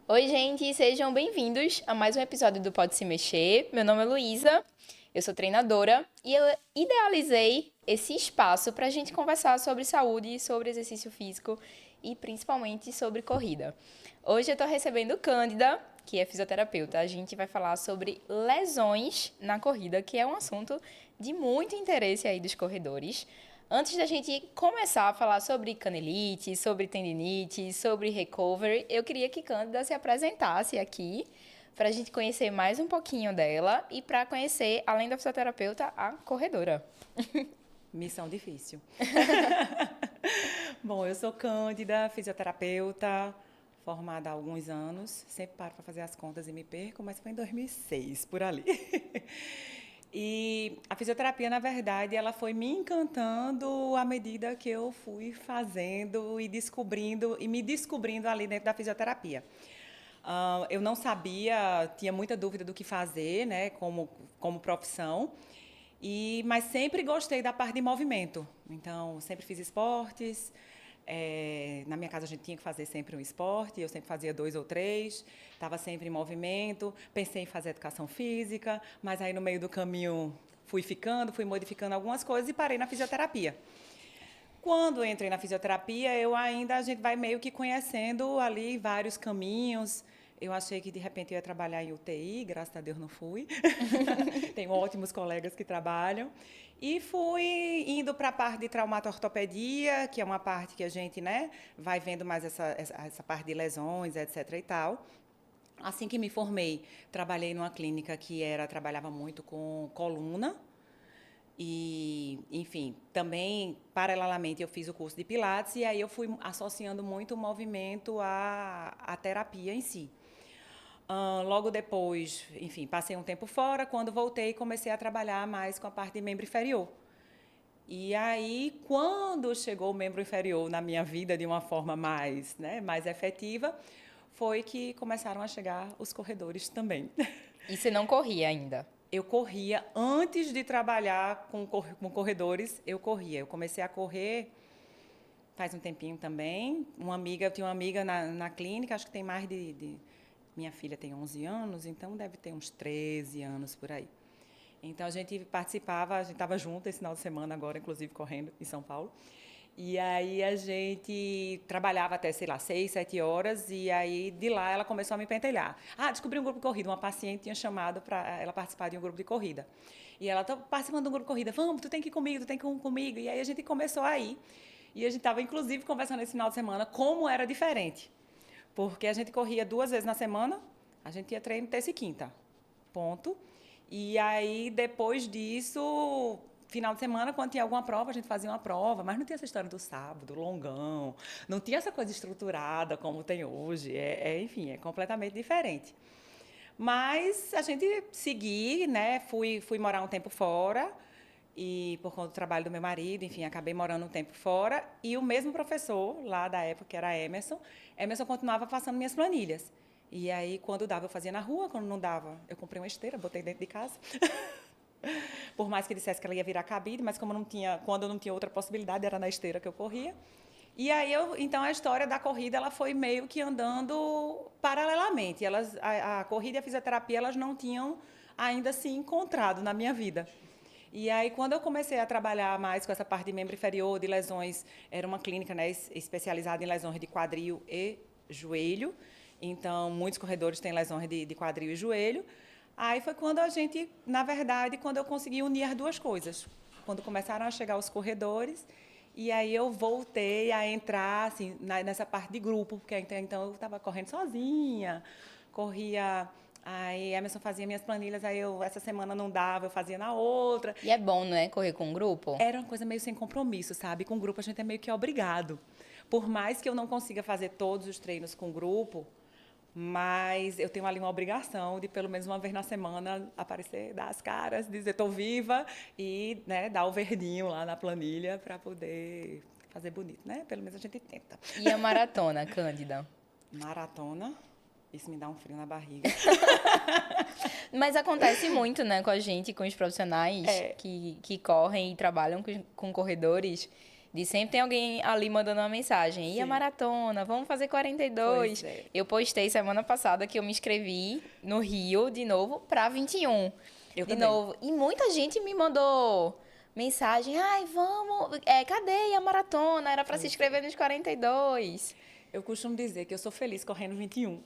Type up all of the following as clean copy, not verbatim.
Oi, gente, sejam bem-vindos a mais um episódio do Pode Se Mexer. Meu nome é Luísa, eu sou treinadora e eu idealizei esse espaço para a gente conversar sobre saúde, sobre exercício físico e principalmente sobre corrida. Hoje eu estou recebendo Cândida, que é fisioterapeuta. A gente vai falar sobre lesões na corrida, que é um assunto de muito interesse aí dos corredores. Antes da gente começar a falar sobre canelite, sobre tendinite, sobre recovery, eu queria que Cândida se apresentasse aqui para a gente conhecer mais um pouquinho dela e para conhecer, além da fisioterapeuta, a corredora. Missão difícil. Bom, eu sou Cândida, fisioterapeuta, formada há alguns anos. Sempre paro para fazer as contas e me perco, mas foi em 2006, por ali. E a fisioterapia, na verdade, ela foi me encantando à medida que eu fui fazendo e me descobrindo ali dentro da fisioterapia. Eu não sabia, tinha muita dúvida do que fazer, né, como profissão. Mas sempre gostei da parte de movimento. Então, sempre fiz esportes. Na minha casa a gente tinha que fazer sempre um esporte, eu sempre fazia 2 ou 3, estava sempre em movimento. Pensei em fazer educação física, mas aí no meio do caminho fui modificando algumas coisas e parei na fisioterapia. Quando eu entrei na fisioterapia, a gente vai meio que conhecendo ali vários caminhos. Eu achei que de repente eu ia trabalhar em UTI, graças a Deus não fui. Tenho ótimos colegas que trabalham. E fui indo para a parte de traumato-ortopedia, que é uma parte que a gente, né, vai vendo mais essa parte de lesões, etc. e tal. Assim que me formei, trabalhei numa clínica trabalhava muito com coluna. E, enfim, também, paralelamente, eu fiz o curso de Pilates e aí eu fui associando muito o movimento à terapia em si. Logo depois, enfim, passei um tempo fora. Quando voltei, comecei a trabalhar mais com a parte de membro inferior. E aí, quando chegou o membro inferior na minha vida de uma forma mais, né, mais efetiva, foi que começaram a chegar os corredores também. E você não corria ainda? Eu corria antes de trabalhar com corredores, eu corria. Eu comecei a correr faz um tempinho também. Eu tinha uma amiga na clínica, acho que tem minha filha tem 11 anos, então deve ter uns 13 anos por aí. Então a gente estava junto esse final de semana agora, inclusive correndo em São Paulo. E aí a gente trabalhava até, sei lá, 6, 7 horas, e aí de lá ela começou a me pentelhar. Descobri um grupo de corrida, uma paciente tinha chamado para ela participar de um grupo de corrida. E ela está participando de um grupo de corrida, vamos, tu tem que ir comigo, tu tem que ir comigo. E aí a gente começou a ir. E a gente estava, inclusive, conversando esse final de semana como era diferente. Porque a gente corria 2 vezes na semana, a gente ia treino terça e quinta, ponto. E aí, depois disso, final de semana, quando tinha alguma prova, a gente fazia uma prova, mas não tinha essa história do sábado, longão, não tinha essa coisa estruturada como tem hoje. Enfim, é completamente diferente. Mas a gente segui, né? Fui morar um tempo fora e por conta do trabalho do meu marido, enfim, acabei morando um tempo fora e o mesmo professor lá da época, que era Emerson continuava passando minhas planilhas. E aí, quando dava, eu fazia na rua, quando não dava, eu comprei uma esteira, botei dentro de casa. Por mais que ele dissesse que ela ia virar cabide, mas quando eu não tinha outra possibilidade, era na esteira que eu corria. E aí, então, a história da corrida, ela foi meio que andando paralelamente. A corrida e a fisioterapia, elas não tinham ainda se encontrado na minha vida. E aí, quando eu comecei a trabalhar mais com essa parte de membro inferior, de lesões, era uma clínica, né, especializada em lesões de quadril e joelho. Então, muitos corredores têm lesões de quadril e joelho. Aí foi quando na verdade, quando eu consegui unir as duas coisas. Quando começaram a chegar os corredores, e aí eu voltei a entrar assim, nessa parte de grupo, porque então eu estava correndo sozinha, corria. Aí a Emerson fazia minhas planilhas, essa semana não dava, eu fazia na outra. E é bom, não é, correr com um grupo? Era uma coisa meio sem compromisso, sabe? Com o grupo a gente é meio que obrigado. Por mais que eu não consiga fazer todos os treinos com o grupo, mas eu tenho ali uma obrigação de, pelo menos uma vez na semana, aparecer, dar as caras, dizer estou viva e, né, dar o verdinho lá na planilha para poder fazer bonito, né? Pelo menos a gente tenta. E a maratona, Cândida? Maratona, isso me dá um frio na barriga. Mas acontece muito, né, com a gente, com os profissionais que correm e trabalham com corredores, De sempre tem alguém ali mandando uma mensagem. E a Sim. maratona, vamos fazer 42. Pois é. Eu postei semana passada que eu me inscrevi no Rio de novo para 21. Eu De também. novo. E muita gente me mandou mensagem. Ai, vamos. Cadê a maratona? Era para se inscrever nos 42. Eu costumo dizer que eu sou feliz correndo 21.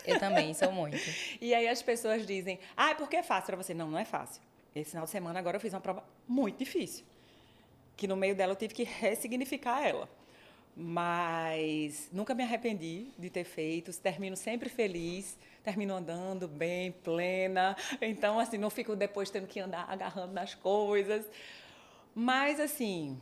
Eu também, sou muito. E aí as pessoas dizem, é porque é fácil para você. Não, não é fácil. Esse final de semana agora eu fiz uma prova muito difícil. Que no meio dela eu tive que ressignificar ela. Mas nunca me arrependi de ter feito. Termino sempre feliz. Termino andando bem, plena. Então, assim, não fico depois tendo que andar agarrando nas coisas. Mas, assim,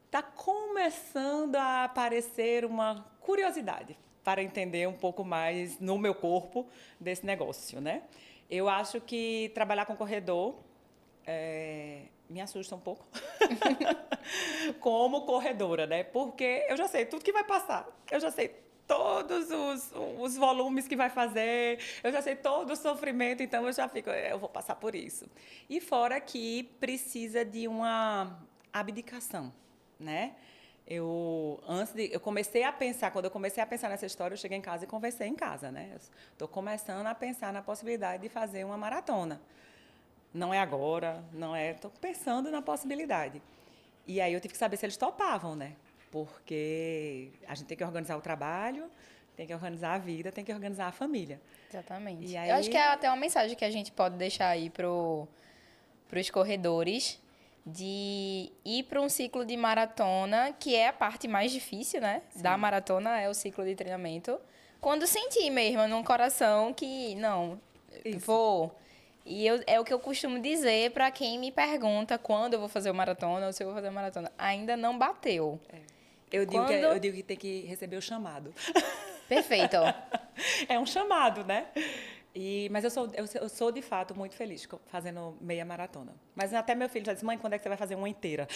está começando a aparecer uma curiosidade para entender um pouco mais no meu corpo desse negócio, né? Eu acho que trabalhar com corredor me assusta um pouco como corredora, né? Porque eu já sei tudo que vai passar, eu já sei todos os volumes que vai fazer, eu já sei todo o sofrimento, então eu já fico, eu vou passar por isso. E fora que precisa de uma abdicação, né? Eu comecei a pensar, quando eu comecei a pensar nessa história, eu cheguei em casa e conversei em casa, né? Estou começando a pensar na possibilidade de fazer uma maratona. Não é agora, não é. Estou pensando na possibilidade. E aí eu tive que saber se eles topavam, né? Porque a gente tem que organizar o trabalho, tem que organizar a vida, tem que organizar a família. Exatamente. E Eu acho que é aí, até uma mensagem que a gente pode deixar aí pros corredores de ir para um ciclo de maratona, que é a parte mais difícil, né? Da maratona é o ciclo de treinamento. Quando sentir mesmo no coração que, não, isso. vou. É o que eu costumo dizer para quem me pergunta quando eu vou fazer o maratona ou se eu vou fazer a maratona. Ainda não bateu. Eu Quando. digo que tem que receber o chamado. Perfeito. É um chamado, né? Mas eu sou, de fato, muito feliz fazendo meia maratona. Mas até meu filho já disse, mãe, quando é que você vai fazer uma inteira?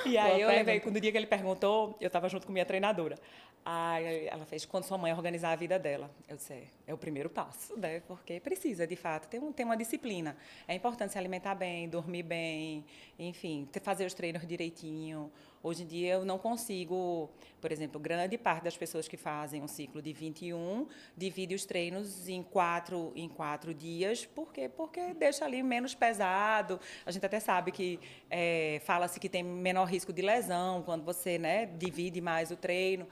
E Boa aí eu levei, pergunta. quando o dia que ele perguntou, eu estava junto com minha treinadora. Aí ela fez, quando sua mãe organizar a vida dela. Eu disse, é o primeiro passo, né? Porque precisa, de fato, ter uma disciplina. É importante se alimentar bem, dormir bem, enfim, fazer os treinos direitinho. Hoje em dia eu não consigo, por exemplo, grande parte das pessoas que fazem um ciclo de 21 divide os treinos em quatro dias, por quê? Porque deixa ali menos pesado. A gente até sabe que fala-se que tem menor risco de lesão quando você, né, divide mais o treino.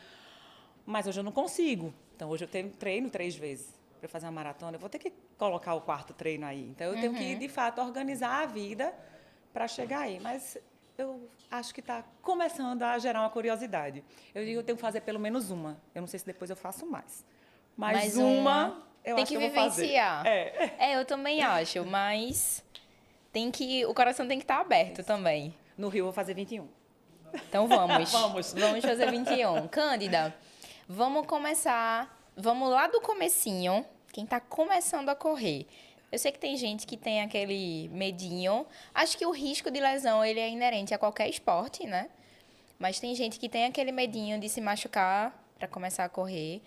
Mas hoje eu não consigo. Então, hoje eu treino 3 vezes. Para fazer uma maratona, eu vou ter que colocar o quarto treino aí. Então, eu tenho que, de fato, organizar a vida para chegar aí. Mas eu acho que está começando a gerar uma curiosidade. Eu digo que eu tenho que fazer pelo menos uma. Eu não sei se depois eu faço mais. Mas Mais uma. eu Tem acho que que eu vou fazer. vivenciar. Eu também acho, mas o coração tem que estar aberto também. No Rio eu vou fazer 21. Então vamos. Vamos. Vamos fazer 21. Cândida, vamos começar. Vamos lá do comecinho. Quem tá começando a correr. Eu sei que tem gente que tem aquele medinho. Acho que o risco de lesão ele é inerente a qualquer esporte, né? Mas tem gente que tem aquele medinho de se machucar para começar a correr.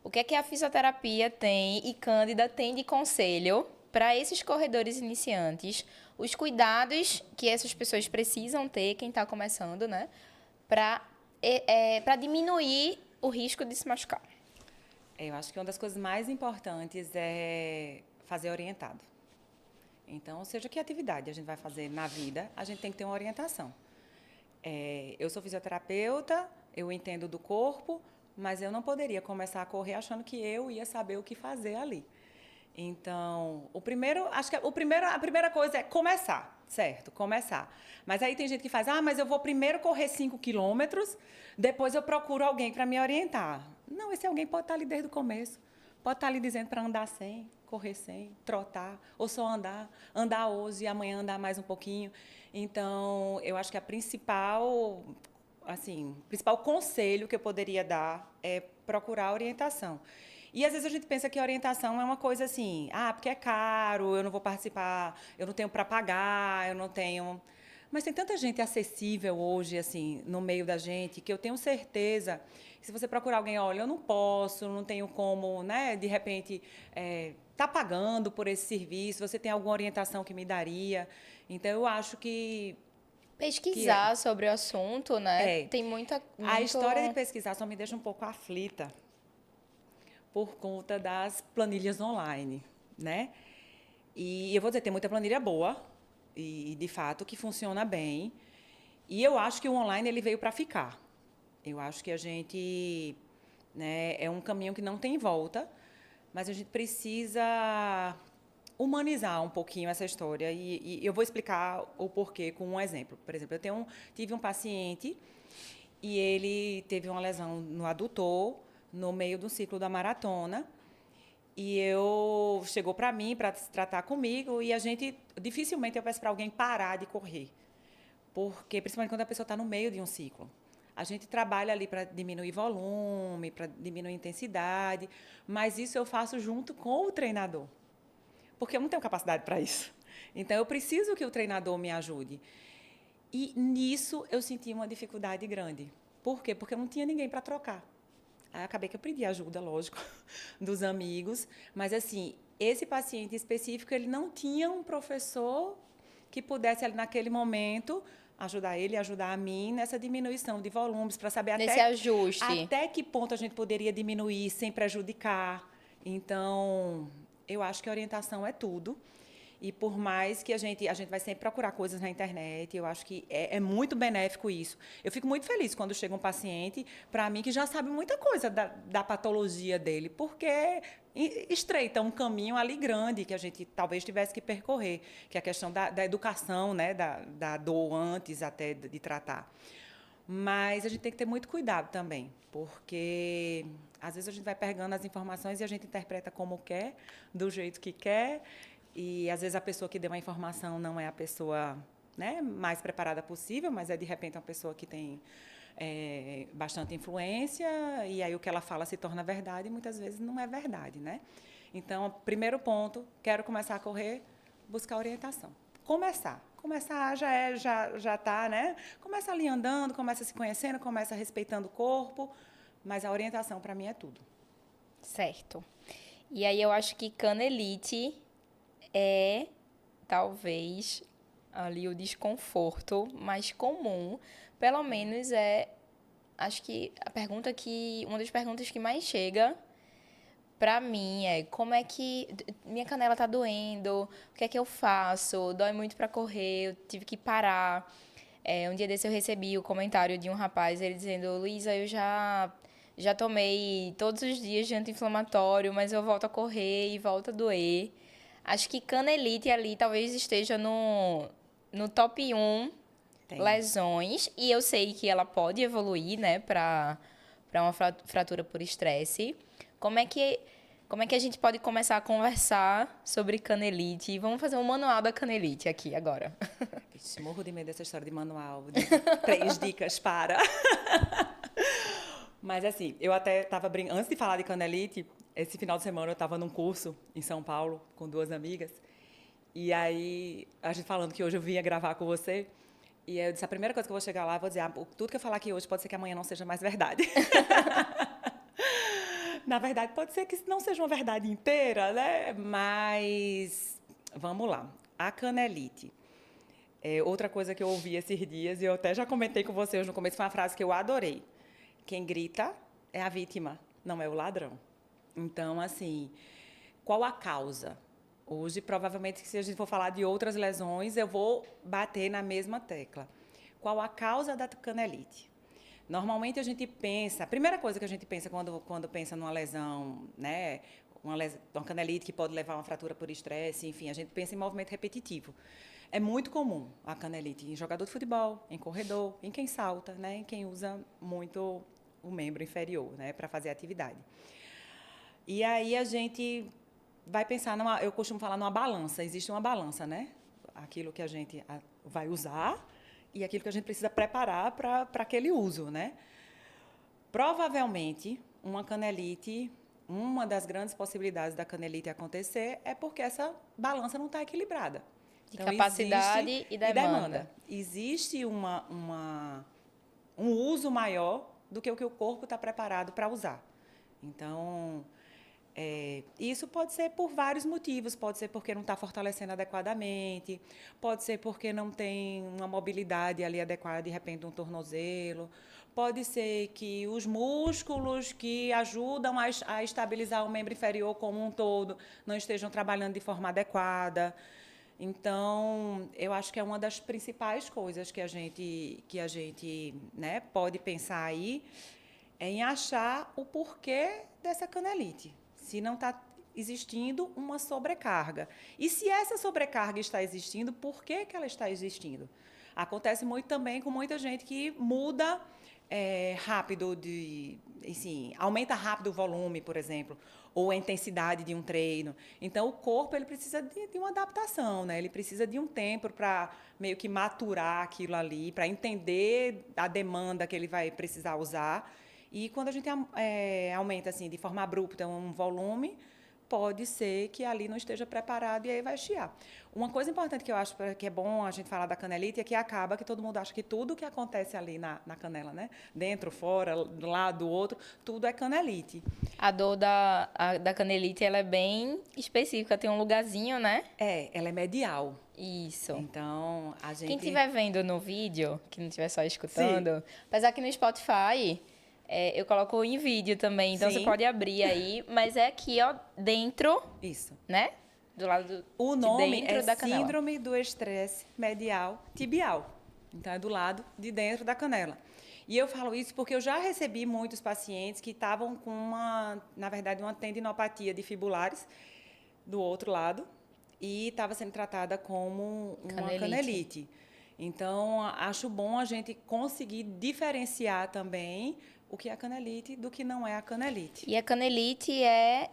O que é que a fisioterapia tem e Cândida tem de conselho para esses corredores iniciantes? Os cuidados que essas pessoas precisam ter, quem está começando, né? Para diminuir o risco de se machucar. Eu acho que uma das coisas mais importantes é fazer orientado. Então, seja que atividade a gente vai fazer na vida, a gente tem que ter uma orientação. Eu sou fisioterapeuta, eu entendo do corpo, mas eu não poderia começar a correr achando que eu ia saber o que fazer ali. Então, acho que a primeira coisa é começar, certo? Começar. Mas aí tem gente que faz, mas eu vou primeiro correr 5 quilômetros, depois eu procuro alguém para me orientar. Não, esse alguém pode estar ali desde o começo. Pode estar ali dizendo para andar 100, correr 100, trotar, ou só andar hoje e amanhã andar mais um pouquinho. Então, eu acho que o principal conselho que eu poderia dar é procurar orientação. E, às vezes, a gente pensa que a orientação é uma coisa assim, porque é caro, eu não vou participar, eu não tenho para pagar, eu não tenho... Mas tem tanta gente acessível hoje, assim, no meio da gente, que eu tenho certeza que se você procurar alguém, olha, eu não posso, não tenho como, né, de repente, tá pagando por esse serviço, você tem alguma orientação que me daria. Então, eu acho que pesquisar sobre o assunto, né? Tem A história de pesquisar só me deixa um pouco aflita por conta das planilhas online, né? E eu vou dizer, tem muita planilha boa e de fato que funciona bem. E eu acho que o online ele veio para ficar. Eu acho que a gente, né, é um caminho que não tem volta, mas a gente precisa humanizar um pouquinho essa história. E eu vou explicar o porquê com um exemplo. Por exemplo, tive um paciente e ele teve uma lesão no adutor no meio do ciclo da maratona. E chegou para mim para se tratar comigo e dificilmente eu peço para alguém parar de correr. Porque, principalmente quando a pessoa está no meio de um ciclo. A gente trabalha ali para diminuir volume, para diminuir intensidade, mas isso eu faço junto com o treinador. Porque eu não tenho capacidade para isso. Então, eu preciso que o treinador me ajude. E nisso eu senti uma dificuldade grande. Por quê? Porque eu não tinha ninguém para trocar. Aí acabei que eu pedi ajuda, lógico, dos amigos. Mas, assim, esse paciente específico, ele não tinha um professor que pudesse, ali naquele momento, ajudar ele e ajudar a mim nessa diminuição de volumes, para saber nesse ajuste. até que ponto a gente poderia diminuir sem prejudicar. Então, eu acho que a orientação é tudo. E por mais que a gente vai sempre procurar coisas na internet, eu acho que é muito benéfico isso. Eu fico muito feliz quando chega um paciente, para mim, que já sabe muita coisa da patologia dele, porque estreita um caminho ali grande que a gente talvez tivesse que percorrer, que é a questão da educação, né, da dor antes até de tratar. Mas a gente tem que ter muito cuidado também, porque às vezes a gente vai pegando as informações e a gente interpreta como quer, do jeito que quer, e às vezes a pessoa que deu a informação não é a pessoa, né, mais preparada possível, mas é de repente uma pessoa que tem bastante influência, e aí o que ela fala se torna verdade e muitas vezes não é verdade, né? Então, primeiro ponto, quero começar a correr, buscar orientação. Começar já tá, né? Começa ali andando, começa se conhecendo, começa respeitando o corpo, mas a orientação para mim é tudo. Certo. E aí eu acho que canelite é talvez ali o desconforto mais comum, pelo menos acho que uma das perguntas que mais chega pra mim é como é que minha canela tá doendo, o que é que eu faço? Dói muito pra correr, eu tive que parar. Um dia desse eu recebi o comentário de um rapaz, ele dizendo: Luísa, eu já tomei todos os dias de anti-inflamatório, mas eu volto a correr e volta a doer. Acho que canelite ali talvez esteja no top 1 lesões. E eu sei que ela pode evoluir, né, para uma fratura por estresse. Como é que a gente pode começar a conversar sobre canelite? Vamos fazer um manual da canelite aqui agora. Morro de medo dessa história de manual, de 3 dicas para... Mas, assim, eu até estava brincando... Antes de falar de canelite, esse final de semana eu estava num curso em São Paulo com 2 amigas. E aí, a gente falando que hoje eu vinha gravar com você. E eu disse, a primeira coisa que eu vou chegar lá, eu vou dizer, tudo que eu falar aqui hoje pode ser que amanhã não seja mais verdade. Na verdade, pode ser que não seja uma verdade inteira, né? Mas, vamos lá. A canelite. Outra coisa que eu ouvi esses dias, e eu até já comentei com você hoje no começo, foi uma frase que eu adorei. Quem grita é a vítima, não é o ladrão. Então, assim, qual a causa? Hoje, provavelmente, se a gente for falar de outras lesões, eu vou bater na mesma tecla. Qual a causa da canelite? Normalmente, a gente pensa... A primeira coisa que a gente pensa quando pensa numa lesão, né? Uma canelite que pode levar a uma fratura por estresse, enfim, a gente pensa em movimento repetitivo. É muito comum a canelite em jogador de futebol, em corredor, em quem salta, né? Em quem usa muito o membro inferior, né? Para fazer atividade. E aí a gente vai pensar eu costumo falar numa balança. Existe uma balança, né? Aquilo que a gente vai usar e aquilo que a gente precisa preparar para aquele uso, né? Provavelmente, uma canelite, uma das grandes possibilidades da canelite acontecer é porque essa balança não está equilibrada. De então, capacidade e demanda. Existe um uso maior do que o corpo está preparado para usar. Então, Isso pode ser por vários motivos, pode ser porque não está fortalecendo adequadamente, pode ser porque não tem uma mobilidade ali adequada, de repente um tornozelo, pode ser que os músculos que ajudam a estabilizar o membro inferior como um todo não estejam trabalhando de forma adequada. Então, eu acho que é uma das principais coisas que a gente, né, pode pensar aí é em achar o porquê dessa canelite. Se não está existindo uma sobrecarga. E se essa sobrecarga está existindo, por que ela está existindo? Acontece muito também com muita gente que muda rápido, assim, aumenta rápido o volume, por exemplo, ou a intensidade de um treino. Então, o corpo ele precisa de uma adaptação, né? Ele precisa de um tempo para meio que maturar aquilo ali, para entender a demanda que ele vai precisar usar. E quando a gente aumenta assim de forma abrupta um volume, pode ser que ali não esteja preparado e aí vai chiar. Uma coisa importante que eu acho que é bom a gente falar da canelite é que acaba que todo mundo acha que tudo que acontece ali na canela, né? Dentro, fora, do lado, do outro, tudo é canelite. A dor da canelite, ela é bem específica, tem um lugarzinho, né? Ela é medial. Isso. Então, a gente... Quem estiver vendo no vídeo, que não estiver só escutando, Sim. apesar que no Spotify eu coloco em vídeo também, então Sim. você pode abrir aí, mas é aqui, ó, dentro, Isso. né? Do lado O de nome dentro é da canela. Síndrome do Estresse Medial Tibial. Então, é do lado de dentro da canela. E eu falo isso porque eu já recebi muitos pacientes que estavam com na verdade, uma tendinopatia de fibulares do outro lado e estava sendo tratada como uma canelite. Então, acho bom a gente conseguir diferenciar também o que é a canelite do que não é a canelite. E a canelite é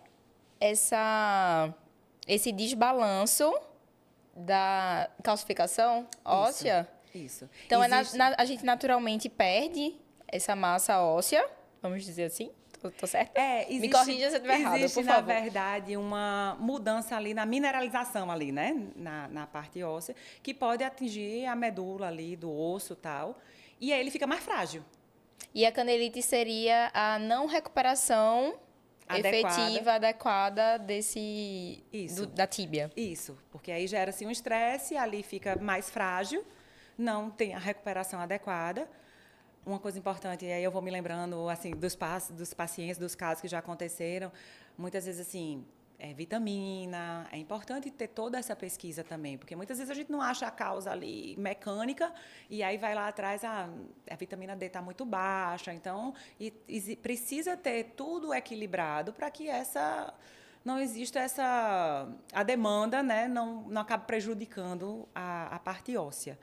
esse desbalanço da calcificação óssea. Isso. Então, a gente naturalmente perde essa massa óssea, vamos dizer assim. Tô certa? Me corrija se eu estiver errado, por existe, favor. na verdade, uma mudança ali na mineralização ali, né? Na parte óssea, que pode atingir a medula ali do osso e tal. E aí ele fica mais frágil. E a canelite seria a não recuperação efetiva, adequada da tíbia. Isso, porque aí gera-se um estresse, ali fica mais frágil, não tem a recuperação adequada. Uma coisa importante, e aí eu vou me lembrando assim dos pacientes, dos casos que já aconteceram, muitas vezes assim, vitamina, é importante ter toda essa pesquisa também, porque muitas vezes a gente não acha a causa ali mecânica e aí vai lá atrás, a vitamina D está muito baixa, então precisa ter tudo equilibrado para que não exista a demanda, né, não acabe prejudicando a parte óssea.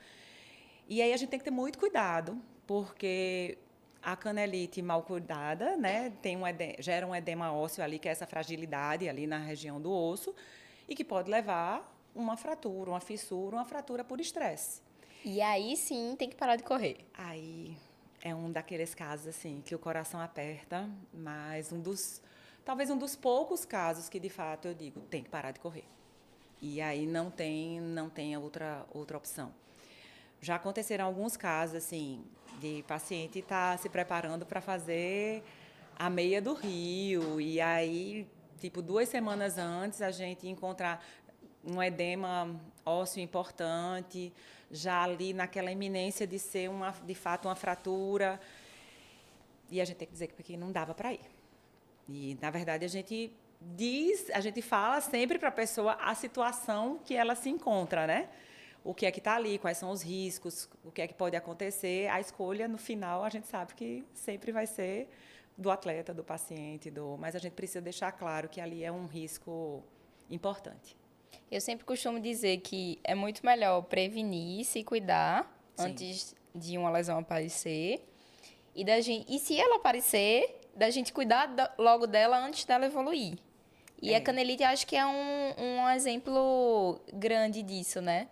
E aí a gente tem que ter muito cuidado, porque a canelite mal cuidada, né, gera um edema ósseo ali, que é essa fragilidade ali na região do osso, e que pode levar uma fratura, uma fissura, uma fratura por estresse. E aí sim tem que parar de correr. Aí é um daqueles casos assim que o coração aperta, mas talvez um dos poucos casos que de fato eu digo, tem que parar de correr. E aí não tem outra opção. Já aconteceram alguns casos, assim, de paciente estar se preparando para fazer a meia do Rio. E aí, tipo, 2 semanas antes, a gente encontrar um edema ósseo importante, já ali naquela iminência de ser, de fato, uma fratura. E a gente tem que dizer que não dava para ir. E, na verdade, a gente fala sempre para a pessoa a situação que ela se encontra, né? O que é que está ali, quais são os riscos, o que é que pode acontecer. A escolha, no final, a gente sabe que sempre vai ser do atleta, do paciente, mas a gente precisa deixar claro que ali é um risco importante. Eu sempre costumo dizer que é muito melhor prevenir, se cuidar antes de uma lesão aparecer. E se ela aparecer, da gente cuidar logo dela antes dela evoluir. E a canelite, acho que é um exemplo grande disso, né?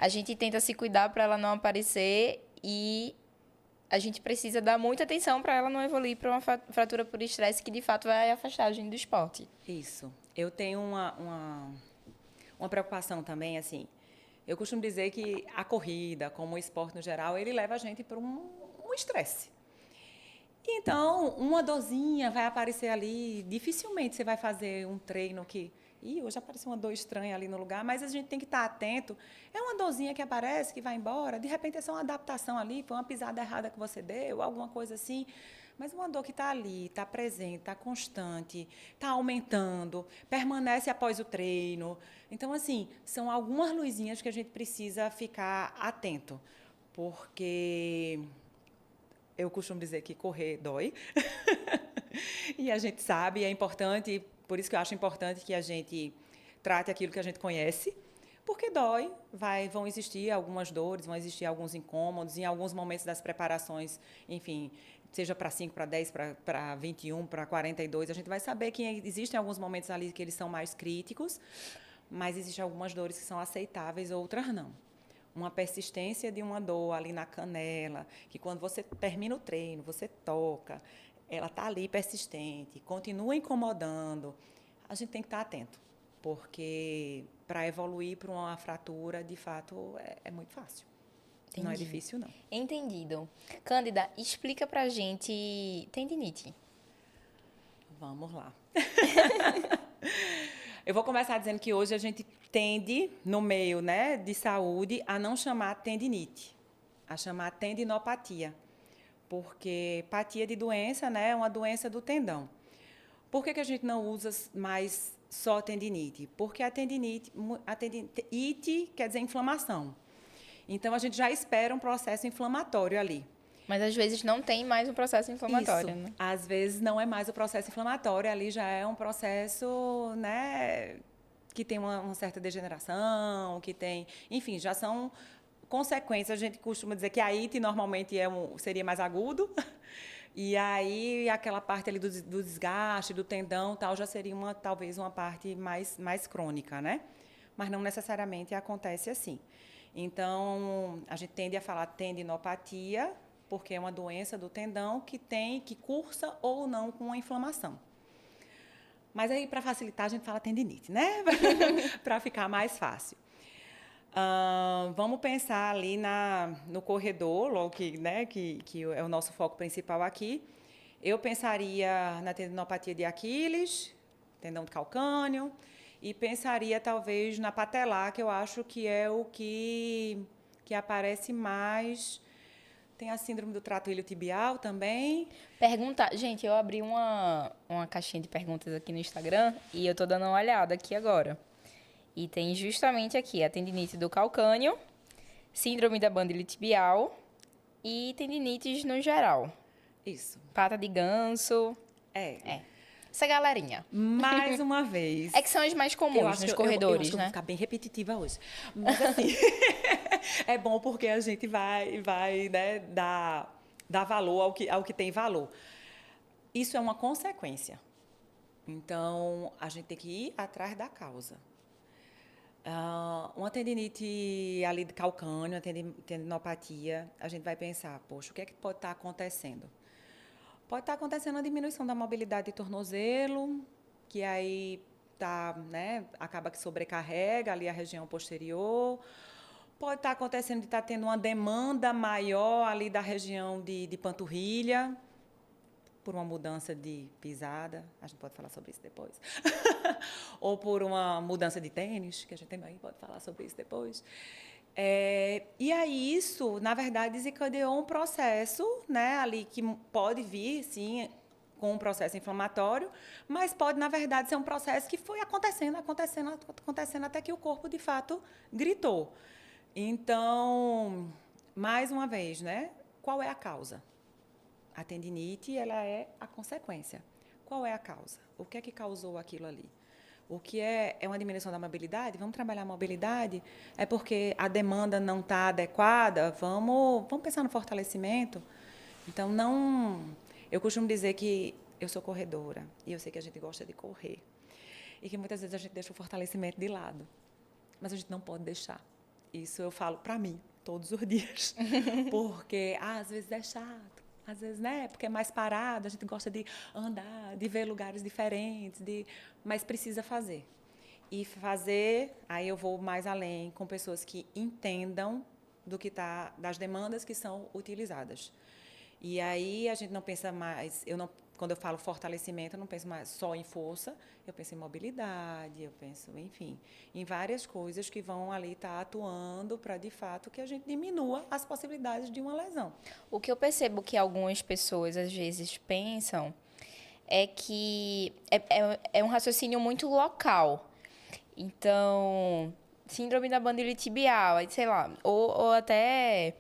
A gente tenta se cuidar para ela não aparecer e a gente precisa dar muita atenção para ela não evoluir para uma fratura por estresse que, de fato, vai afastar a gente do esporte. Isso. Eu tenho uma preocupação também, assim. Eu costumo dizer que a corrida, como o esporte no geral, ele leva a gente para um estresse. Então, uma dorzinha vai aparecer ali. Dificilmente você vai fazer um treino que... Ih, hoje apareceu uma dor estranha ali no lugar, mas a gente tem que estar atento. É uma dorzinha que aparece, que vai embora. De repente é só uma adaptação ali, foi uma pisada errada que você deu, alguma coisa assim. Mas uma dor que está ali, está presente, está constante, está aumentando, permanece após o treino. Então, assim, são algumas luzinhas que a gente precisa ficar atento. Porque eu costumo dizer que correr dói. E a gente sabe, é importante, por isso que eu acho importante que a gente trate aquilo que a gente conhece, porque dói, vão existir algumas dores, vão existir alguns incômodos, em alguns momentos das preparações, enfim, seja para 5, para 10, para 21, para 42, a gente vai saber que existem alguns momentos ali que eles são mais críticos, mas existem algumas dores que são aceitáveis, outras não. Uma persistência de uma dor ali na canela, que quando você termina o treino, você toca, ela está ali persistente, continua incomodando, a gente tem que estar atento, porque para evoluir para uma fratura, de fato, é muito fácil. Entendi. Não é difícil, não. Entendido. Cândida, explica pra gente tendinite. Vamos lá. Eu vou começar dizendo que hoje a gente tende, no meio, né, de saúde, a não chamar tendinite, a chamar tendinopatia. Porque patia de doença, né, é uma doença do tendão. Por que a gente não usa mais só tendinite? Porque a tendinite quer dizer inflamação. Então, a gente já espera um processo inflamatório ali. Mas às vezes não tem mais um processo inflamatório, Isso. né? Às vezes não é mais o processo inflamatório, ali já é um processo, né, que tem uma certa degeneração, que tem, enfim, já são consequências. A gente costuma dizer que a ite normalmente seria mais agudo, e aí aquela parte ali do desgaste, do tendão, tal, já seria talvez uma parte mais crônica, né? Mas não necessariamente acontece assim. Então, a gente tende a falar tendinopatia, porque é uma doença do tendão que cursa ou não com uma inflamação. Mas aí, para facilitar, a gente fala tendinite, né? Para ficar mais fácil. Vamos pensar ali no corredor, logo que é o nosso foco principal aqui. Eu pensaria na tendinopatia de Aquiles, tendão de calcânio, e pensaria talvez na patelar, que eu acho que é o que aparece mais. Tem a síndrome do trato iliotibial também. Gente, eu abri uma caixinha de perguntas aqui no Instagram e eu tô dando uma olhada aqui agora. E tem justamente aqui a tendinite do calcânio, síndrome da banda iliotibial e tendinites no geral. Isso. Pata de ganso. É. Essa galerinha. Mais uma vez. É que são as mais comuns nos corredores, eu né? Vou ficar bem repetitiva hoje. Mas assim, é bom porque a gente vai né, dar valor ao que tem valor. Isso é uma consequência. Então, a gente tem que ir atrás da causa. Uma tendinite ali de calcânio, uma tendinopatia, a gente vai pensar, poxa, o que é que pode estar acontecendo? Pode estar acontecendo a diminuição da mobilidade de tornozelo, que aí né, acaba que sobrecarrega ali a região posterior. Pode estar acontecendo de estar tendo uma demanda maior ali da região de panturrilha, por uma mudança de pisada, a gente pode falar sobre isso depois. Ou por uma mudança de tênis, que a gente também pode falar sobre isso depois. E aí isso, na verdade, desencadeou um processo, né, ali que pode vir, sim, com um processo inflamatório, mas pode, na verdade, ser um processo que foi acontecendo até que o corpo, de fato, gritou. Então, mais uma vez, né, qual é a causa? A tendinite, ela é a consequência. Qual é a causa? O que é que causou aquilo ali? O que é uma diminuição da mobilidade? Vamos trabalhar a mobilidade? É porque a demanda não está adequada? Vamos pensar no fortalecimento? Então, eu costumo dizer que eu sou corredora e eu sei que a gente gosta de correr. E que muitas vezes a gente deixa o fortalecimento de lado. Mas a gente não pode deixar. Isso eu falo para mim, todos os dias. Porque, às vezes é chato. Às vezes, né? Porque é mais parado, a gente gosta de andar, de ver lugares diferentes, mas precisa fazer. E fazer, aí eu vou mais além, com pessoas que entendam das demandas que são utilizadas. E aí a gente não pensa mais, quando eu falo fortalecimento, eu não penso mais só em força, eu penso em mobilidade, eu penso, enfim, em várias coisas que vão ali estar atuando para, de fato, que a gente diminua as possibilidades de uma lesão. O que eu percebo que algumas pessoas às vezes pensam é que é um raciocínio muito local. Então, síndrome da banda iliotibial, aí, sei lá, ou até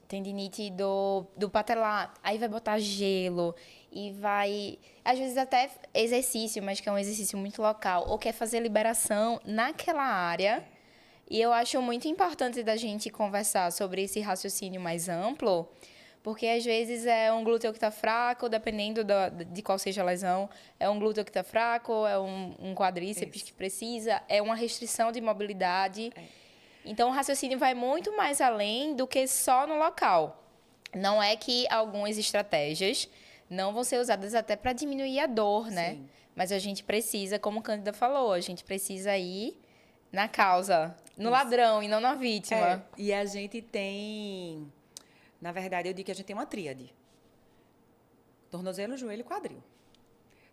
tendinite do patelar, aí vai botar gelo e vai, às vezes até exercício, mas que é um exercício muito local, ou quer fazer liberação naquela área. E eu acho muito importante da gente conversar sobre esse raciocínio mais amplo, porque às vezes é um glúteo que está fraco, dependendo de qual seja a lesão, é um glúteo que está fraco, é um quadríceps que precisa, é uma restrição de mobilidade. Então, o raciocínio vai muito mais além do que só no local. Não é que algumas estratégias não vão ser usadas até para diminuir a dor, né? Sim. Mas a gente precisa, como o Cândida falou, a gente precisa ir na causa, no ladrão e não na vítima. E a gente tem, na verdade, eu digo que a gente tem uma tríade. Tornozelo, joelho e quadril.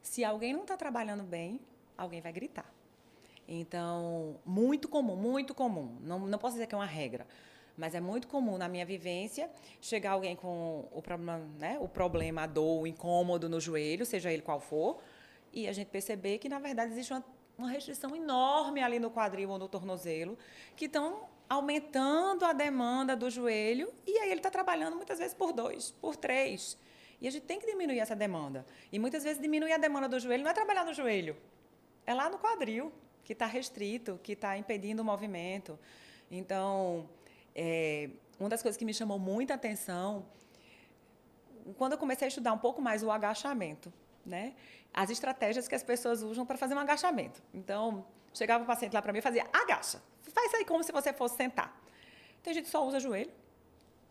Se alguém não está trabalhando bem, alguém vai gritar. Então, muito comum, muito comum. Não posso dizer que é uma regra, mas é muito comum na minha vivência chegar alguém com o problema, né, o problema, a dor, o incômodo no joelho, seja ele qual for, e a gente perceber que, na verdade, existe uma restrição enorme ali no quadril ou no tornozelo, que estão aumentando a demanda do joelho, e aí ele está trabalhando muitas vezes por 2, por 3. E a gente tem que diminuir essa demanda. E muitas vezes diminuir a demanda do joelho não é trabalhar no joelho, é lá no quadril, que está restrito, que está impedindo o movimento. Então, uma das coisas que me chamou muita atenção, quando eu comecei a estudar um pouco mais o agachamento, né? As estratégias que as pessoas usam para fazer um agachamento. Então, chegava o paciente lá para mim e fazia, agacha, faz isso aí como se você fosse sentar. Tem gente que só usa joelho,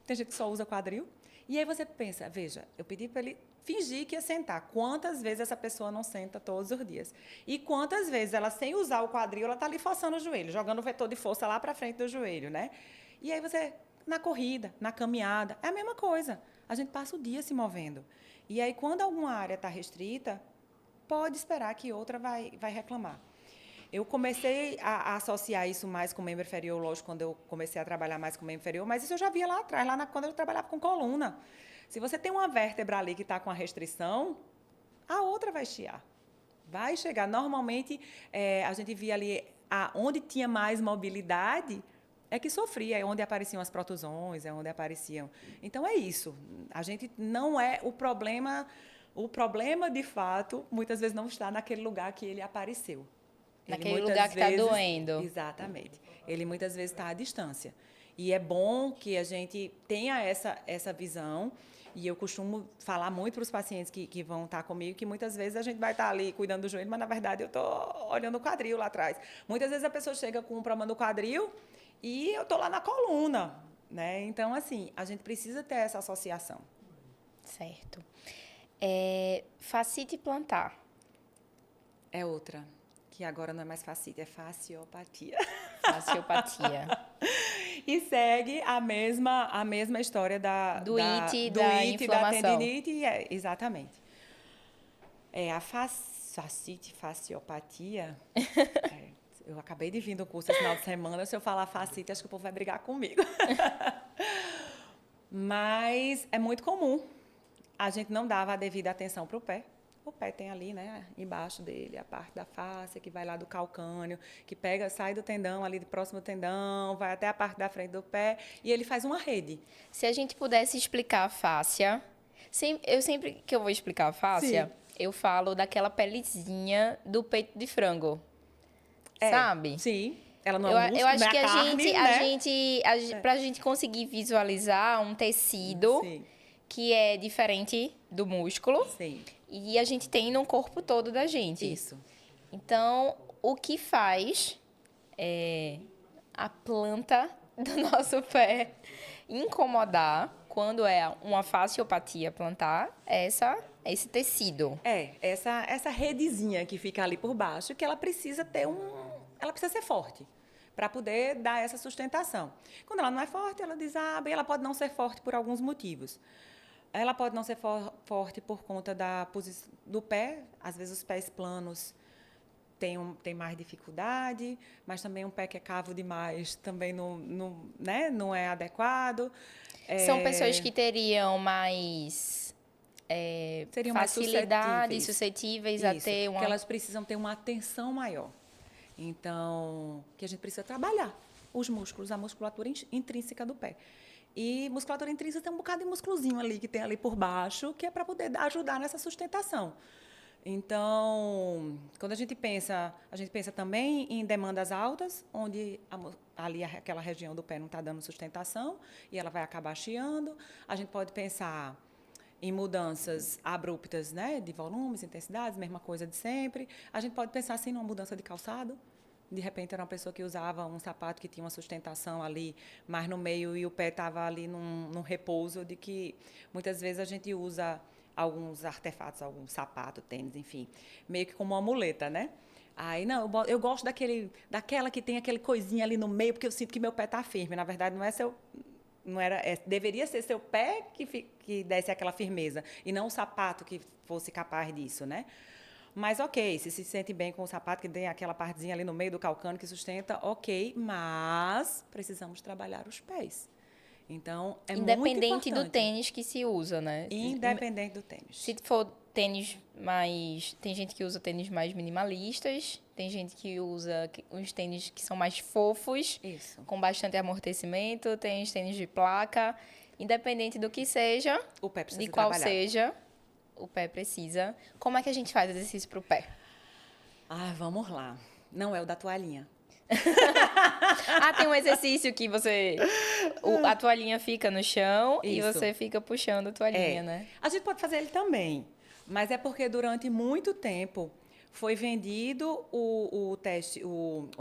tem gente que só usa quadril. E aí você pensa, veja, eu pedi para ele fingir que ia sentar. Quantas vezes essa pessoa não senta todos os dias? E quantas vezes ela, sem usar o quadril, ela está ali forçando o joelho, jogando o vetor de força lá para frente do joelho, né? E aí você, na corrida, na caminhada, é a mesma coisa. A gente passa o dia se movendo. E aí, quando alguma área está restrita, pode esperar que outra vai reclamar. Eu comecei a associar isso mais com membro inferior, lógico, quando eu comecei a trabalhar mais com membro inferior, mas isso eu já via lá atrás, quando eu trabalhava com coluna. Se você tem uma vértebra ali que está com a restrição, a outra vai chiar. Vai chegar. Normalmente, a gente via ali, onde tinha mais mobilidade, é que sofria, é onde apareciam as protusões, é onde apareciam. Então, é isso. A gente não é o problema. O problema, de fato, muitas vezes não está naquele lugar que ele apareceu. Naquele lugar que está doendo. Exatamente. Ele muitas vezes está à distância. E é bom que a gente tenha essa visão. E eu costumo falar muito para os pacientes que vão estar comigo que muitas vezes a gente vai estar ali cuidando do joelho, mas na verdade eu estou olhando o quadril lá atrás. Muitas vezes a pessoa chega com um problema no quadril e eu estou lá na coluna, né? Então, assim, a gente precisa ter essa associação. Certo. Fascite plantar. É outra. Que agora não é mais fascite, é fasciopatia. Fasciopatia. E segue a mesma história do IT, do da IT, inflamação. da tendinite. Exatamente. A fascite, fasciopatia... eu acabei de vir do curso esse final de semana, se eu falar fascite, acho que o povo vai brigar comigo. Mas é muito comum. A gente não dava a devida atenção para o pé. O pé tem ali, né, embaixo dele, a parte da fáscia que vai lá do calcâneo, que sai do tendão, ali próximo do tendão, vai até a parte da frente do pé, e ele faz uma rede. Se a gente pudesse explicar a fáscia, eu sempre que eu vou explicar a fáscia, eu falo daquela pelezinha do peito de frango, sabe? Sim. Ela não é um músculo, eu acho né? que A carne, pra gente conseguir visualizar um tecido que é diferente do músculo. Sim. E a gente tem no corpo todo da gente. Isso. Então, o que faz a planta do nosso pé incomodar quando é uma fasciopatia plantar esse tecido. Essa redezinha que fica ali por baixo, que ela precisa ter ela precisa ser forte. para poder dar essa sustentação. Quando ela não é forte, ela desaba e ela pode não ser forte por alguns motivos. Ela pode não ser forte por conta da posição do pé, às vezes os pés planos tem mais dificuldade, mas também um pé que é cavo demais também né, não é adequado. São pessoas que teriam mais Seriam mais facilidade, suscetíveis a Isso, ter uma... que elas precisam ter uma atenção maior. Então, que a gente precisa trabalhar os músculos, a musculatura intrínseca do pé. E musculatura intrínseca tem um bocado de musculozinho ali, que tem ali por baixo, que é para poder ajudar nessa sustentação. Então, quando a gente pensa também em demandas altas, onde ali aquela região do pé não está dando sustentação e ela vai acabar chiando. A gente pode pensar em mudanças abruptas, né, de volumes, intensidades, mesma coisa de sempre. A gente pode pensar assim numa mudança de calçado. De repente era uma pessoa que usava um sapato que tinha uma sustentação ali mais no meio e o pé estava ali num repouso, de que muitas vezes a gente usa alguns artefatos, algum sapato, tênis, enfim, meio que como uma muleta, né? Aí, não, eu gosto daquela que tem aquele coisinha ali no meio, porque eu sinto que meu pé está firme. Na verdade, deveria ser seu pé que desse aquela firmeza, e não o sapato que fosse capaz disso, né? Mas, ok, se sente bem com o sapato, que tem aquela partezinha ali no meio do calcânio que sustenta, ok, mas precisamos trabalhar os pés. Então, é muito importante. Independente do tênis que se usa, né? Independente do tênis. Se for tênis mais... Tem gente que usa tênis mais minimalistas, tem gente que usa uns tênis que são mais fofos, Isso. com bastante amortecimento, tem os tênis de placa. Independente do que seja, o pé precisa de qual trabalhar. seja, o pé precisa. Como é que a gente faz exercício para o pé? Vamos lá. Não é o da toalhinha. Tem um exercício que a toalhinha fica no chão. Isso. E você fica puxando a toalhinha, né? A gente pode fazer ele também, mas é porque durante muito tempo foi vendido o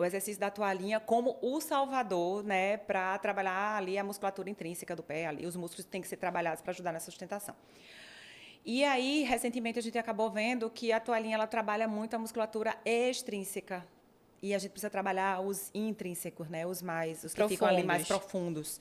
exercício da toalhinha como o salvador, né, para trabalhar ali a musculatura intrínseca do pé, ali os músculos têm que ser trabalhados para ajudar nessa sustentação. E aí, recentemente, a gente acabou vendo que a toalhinha ela trabalha muito a musculatura extrínseca. E a gente precisa trabalhar os intrínsecos, né? Os que ficam ali mais profundos.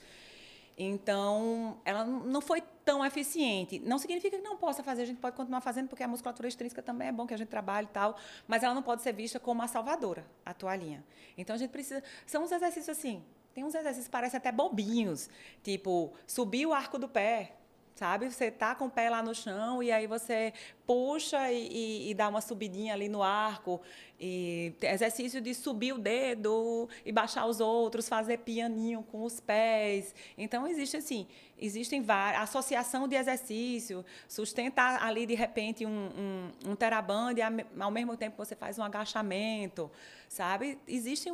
Então, ela não foi tão eficiente. Não significa que não possa fazer, a gente pode continuar fazendo, porque a musculatura extrínseca também é bom que a gente trabalhe e tal, mas ela não pode ser vista como a salvadora, a toalhinha. Então, a gente precisa... São uns exercícios assim, tem uns exercícios que parecem até bobinhos, tipo, subir o arco do pé, sabe? Você tá com o pé lá no chão e aí você puxa e dá uma subidinha ali no arco. E exercício de subir o dedo e baixar os outros, fazer pianinho com os pés. Então, existem várias... Associação de exercício, sustentar ali, de repente, um teraband e, ao mesmo tempo, você faz um agachamento, sabe? Existem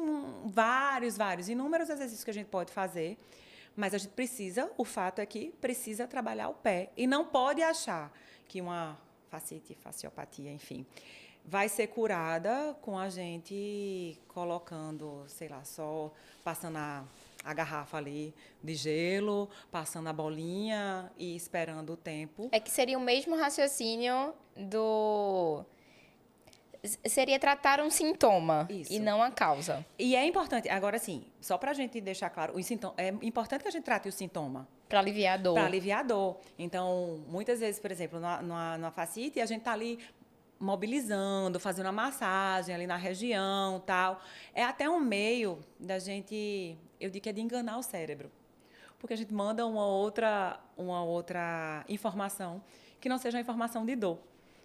inúmeros exercícios que a gente pode fazer. Mas a gente o fato é que precisa trabalhar o pé. E não pode achar que uma fasciopatia, enfim, vai ser curada com a gente colocando, sei lá, só passando a garrafa ali de gelo, passando a bolinha e esperando o tempo. É que seria o mesmo raciocínio do... Seria tratar um sintoma. Isso. E não a causa. E é importante, agora sim, só para a gente deixar claro, é importante que a gente trate o sintoma. Para aliviar a dor. Para aliviar a dor. Então, muitas vezes, por exemplo, na fascite, a gente está ali mobilizando, fazendo uma massagem ali na região, tal. É até um meio da gente, eu digo que é de enganar o cérebro. Porque a gente manda uma outra informação que não seja a informação de dor.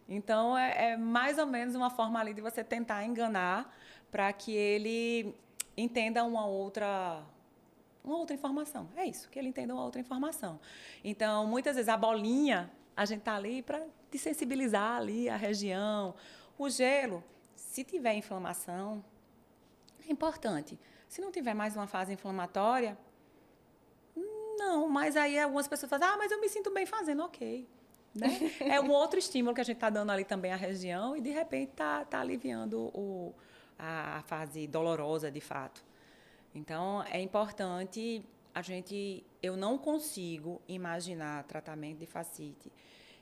Então, é mais ou menos uma forma ali de você tentar enganar para que ele entenda uma outra informação. É isso, que ele entenda uma outra informação. Então, muitas vezes, a bolinha, a gente está ali para desensibilizar ali a região. O gelo, se tiver inflamação, é importante. Se não tiver mais uma fase inflamatória, não. Mas aí algumas pessoas falam, mas eu me sinto bem fazendo, ok. Né? É um outro estímulo que a gente está dando ali também à região e, de repente, está aliviando a fase dolorosa, de fato. Então, é importante eu não consigo imaginar tratamento de fascite,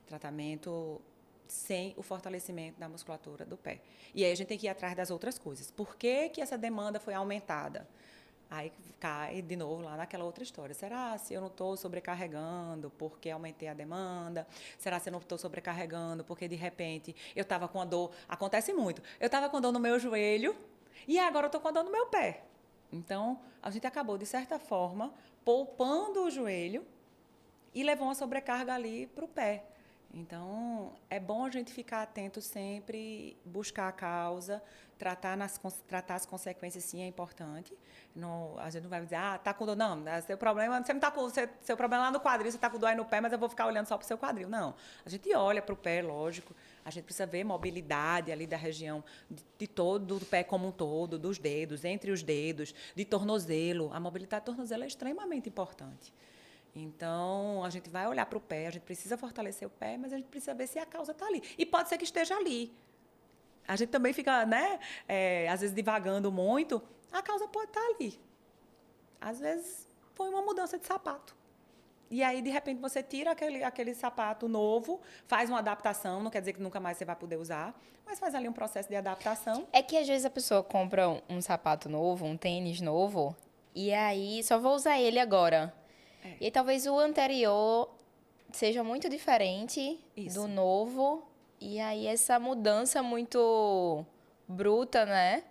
tratamento sem o fortalecimento da musculatura do pé. E aí a gente tem que ir atrás das outras coisas. Por que essa demanda foi aumentada? Aí cai de novo lá naquela outra história. Será se eu não estou sobrecarregando porque aumentei a demanda? Será se eu não estou sobrecarregando porque, de repente, eu estava com a dor... Acontece muito. Eu estava com dor no meu joelho e agora eu estou com a dor no meu pé. Então, a gente acabou, de certa forma, poupando o joelho e levou uma sobrecarga ali para o pé. Então, é bom a gente ficar atento sempre, buscar a causa, tratar as consequências, sim, é importante. Não, a gente não vai dizer, tá com dor. Não, seu problema, você não tá com, seu problema é lá no quadril, você tá com dor aí no pé, mas eu vou ficar olhando só para o seu quadril. Não, a gente olha para o pé, lógico, a gente precisa ver mobilidade ali da região de todo, do pé como um todo, dos dedos, entre os dedos, de tornozelo. A mobilidade do tornozelo é extremamente importante. Então, a gente vai olhar para o pé, a gente precisa fortalecer o pé, mas a gente precisa ver se a causa está ali. E pode ser que esteja ali. A gente também fica, né, às vezes, divagando muito, a causa pode estar ali. Às vezes, foi uma mudança de sapato. E aí, de repente, você tira aquele sapato novo, faz uma adaptação, não quer dizer que nunca mais você vai poder usar, mas faz ali um processo de adaptação. É que às vezes a pessoa compra um sapato novo, um tênis novo, e aí só vou usar ele agora. E aí talvez o anterior seja muito diferente do novo, e aí essa mudança muito bruta, né?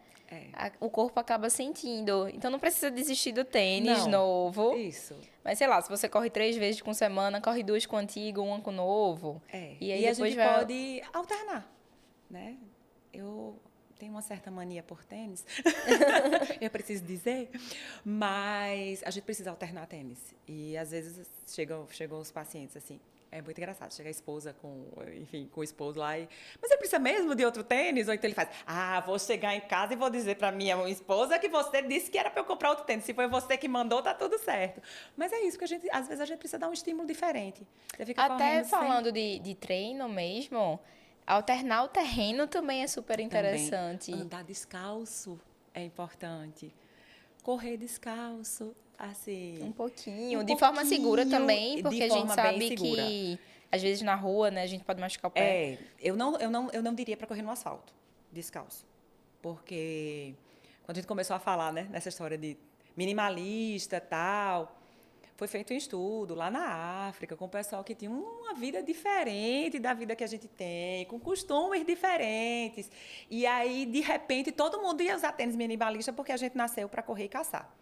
O corpo acaba sentindo. Então não precisa desistir do tênis novo. Isso. Mas sei lá, se você corre 3 vezes com semana, corre 2 com o antigo, 1 com o novo. E aí depois a gente pode alternar, né? Eu tenho uma certa mania por tênis, eu preciso dizer, mas a gente precisa alternar tênis. E às vezes chegam os pacientes assim. É muito engraçado. Chega a esposa com o esposo lá e... Mas você precisa mesmo de outro tênis? Ou então ele faz... vou chegar em casa e vou dizer para minha esposa que você disse que era para eu comprar outro tênis. Se foi você que mandou, tá tudo certo. Mas é isso que às vezes a gente precisa dar um estímulo diferente. Você fica até falando de treino mesmo, alternar o terreno também é super interessante. Também. Andar descalço é importante. Correr descalço. Assim, um pouquinho, de forma segura também, porque a gente sabe que às vezes na rua, né, a gente pode machucar o pé. Eu não diria para correr no asfalto, descalço. Porque quando a gente começou a falar, né, nessa história de minimalista, tal, foi feito um estudo lá na África com o pessoal que tinha uma vida diferente da vida que a gente tem, com costumes diferentes. E aí, de repente, todo mundo ia usar tênis minimalista porque a gente nasceu para correr e caçar.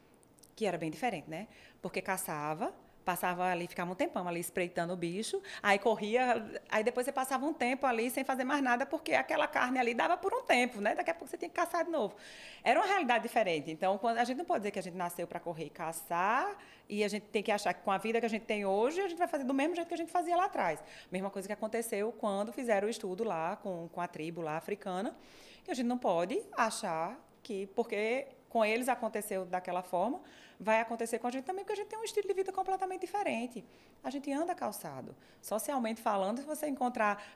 Que era bem diferente, né? Porque caçava, passava ali, ficava um tempão ali espreitando o bicho, aí corria, aí depois você passava um tempo ali sem fazer mais nada, porque aquela carne ali dava por um tempo, né? Daqui a pouco você tinha que caçar de novo. Era uma realidade diferente. Então, a gente não pode dizer que a gente nasceu para correr e caçar, e a gente tem que achar que com a vida que a gente tem hoje, a gente vai fazer do mesmo jeito que a gente fazia lá atrás. Mesma coisa que aconteceu quando fizeram o estudo lá com a tribo lá africana, que a gente não pode achar que, porque com eles aconteceu daquela forma, vai acontecer com a gente também, porque a gente tem um estilo de vida completamente diferente. A gente anda calçado. Socialmente falando, se você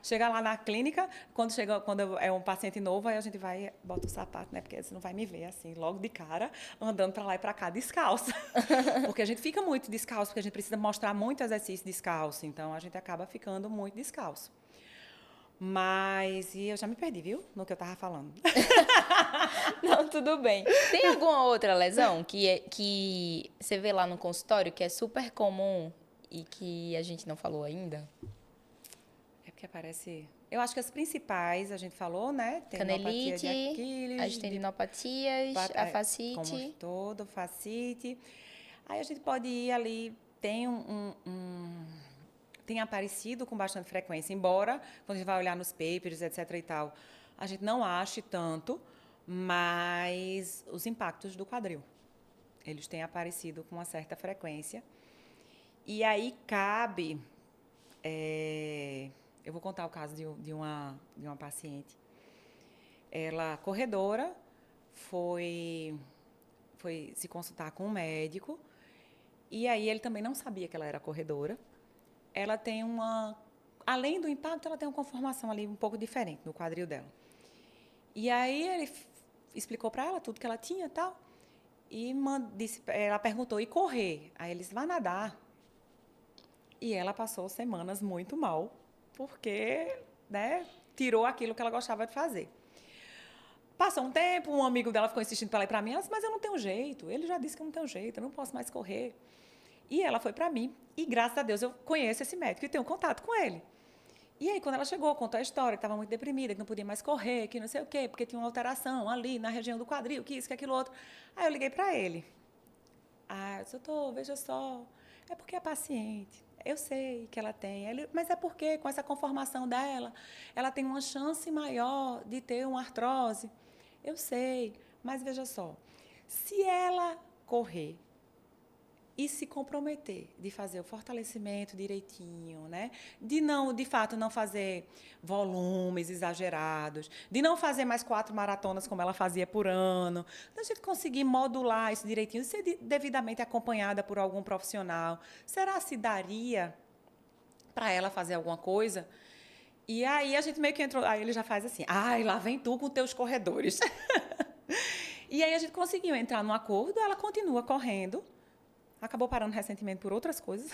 chegar lá na clínica, quando é um paciente novo, aí a gente vai, bota o sapato, né? Porque você não vai me ver assim, logo de cara, andando para lá e para cá descalça. Porque a gente fica muito descalço, porque a gente precisa mostrar muito exercício descalço. Então, a gente acaba ficando muito descalço. Mas, e eu já me perdi, viu? No que eu tava falando. Não, tudo bem. Tem alguma outra lesão que você vê lá no consultório que é super comum e que a gente não falou ainda? É porque aparece... Eu acho que as principais, a gente falou, né? Canelite, de Aquiles, as tendinopatias, a fascite. Como todo, fascite. Aí a gente pode ir ali, tem aparecido com bastante frequência, embora, quando a gente vai olhar nos papers, etc. e tal, a gente não ache tanto, mas os impactos do quadril, eles têm aparecido com uma certa frequência. E aí cabe... eu vou contar o caso de uma paciente. Ela, corredora, foi se consultar com um médico, e aí ele também não sabia que ela era corredora. Ela tem além do impacto, ela tem uma conformação ali um pouco diferente no quadril dela. E aí ele explicou para ela tudo que ela tinha e tal, e ela perguntou, e correr? Aí ele disse, vai nadar. E ela passou semanas muito mal, porque, né, tirou aquilo que ela gostava de fazer. Passou um tempo, um amigo dela ficou insistindo para ela ir para mim. Ela disse, mas eu não tenho jeito. Ele já disse que eu não tenho jeito, eu não posso mais correr. E ela foi para mim. E, graças a Deus, eu conheço esse médico e tenho contato com ele. E aí, quando ela chegou, contou a história, que estava muito deprimida, que não podia mais correr, que não sei o quê, porque tinha uma alteração ali na região do quadril, que isso, que aquilo outro. Aí eu liguei para ele. Ah, eu disse, doutor, veja só, é porque é paciente. Eu sei que ela tem, mas é porque com essa conformação dela, ela tem uma chance maior de ter uma artrose. Eu sei, mas veja só, se ela correr e se comprometer de fazer o fortalecimento direitinho, né? De não, de fato, não fazer volumes exagerados, de não fazer mais 4 maratonas como ela fazia por ano, da gente conseguir modular isso direitinho, ser devidamente acompanhada por algum profissional. Será se daria para ela fazer alguma coisa? E aí a gente meio que entrou, aí ele já faz assim, ai, lá vem tu com teus corredores. E aí a gente conseguiu entrar num acordo, ela continua correndo, acabou parando recentemente por outras coisas,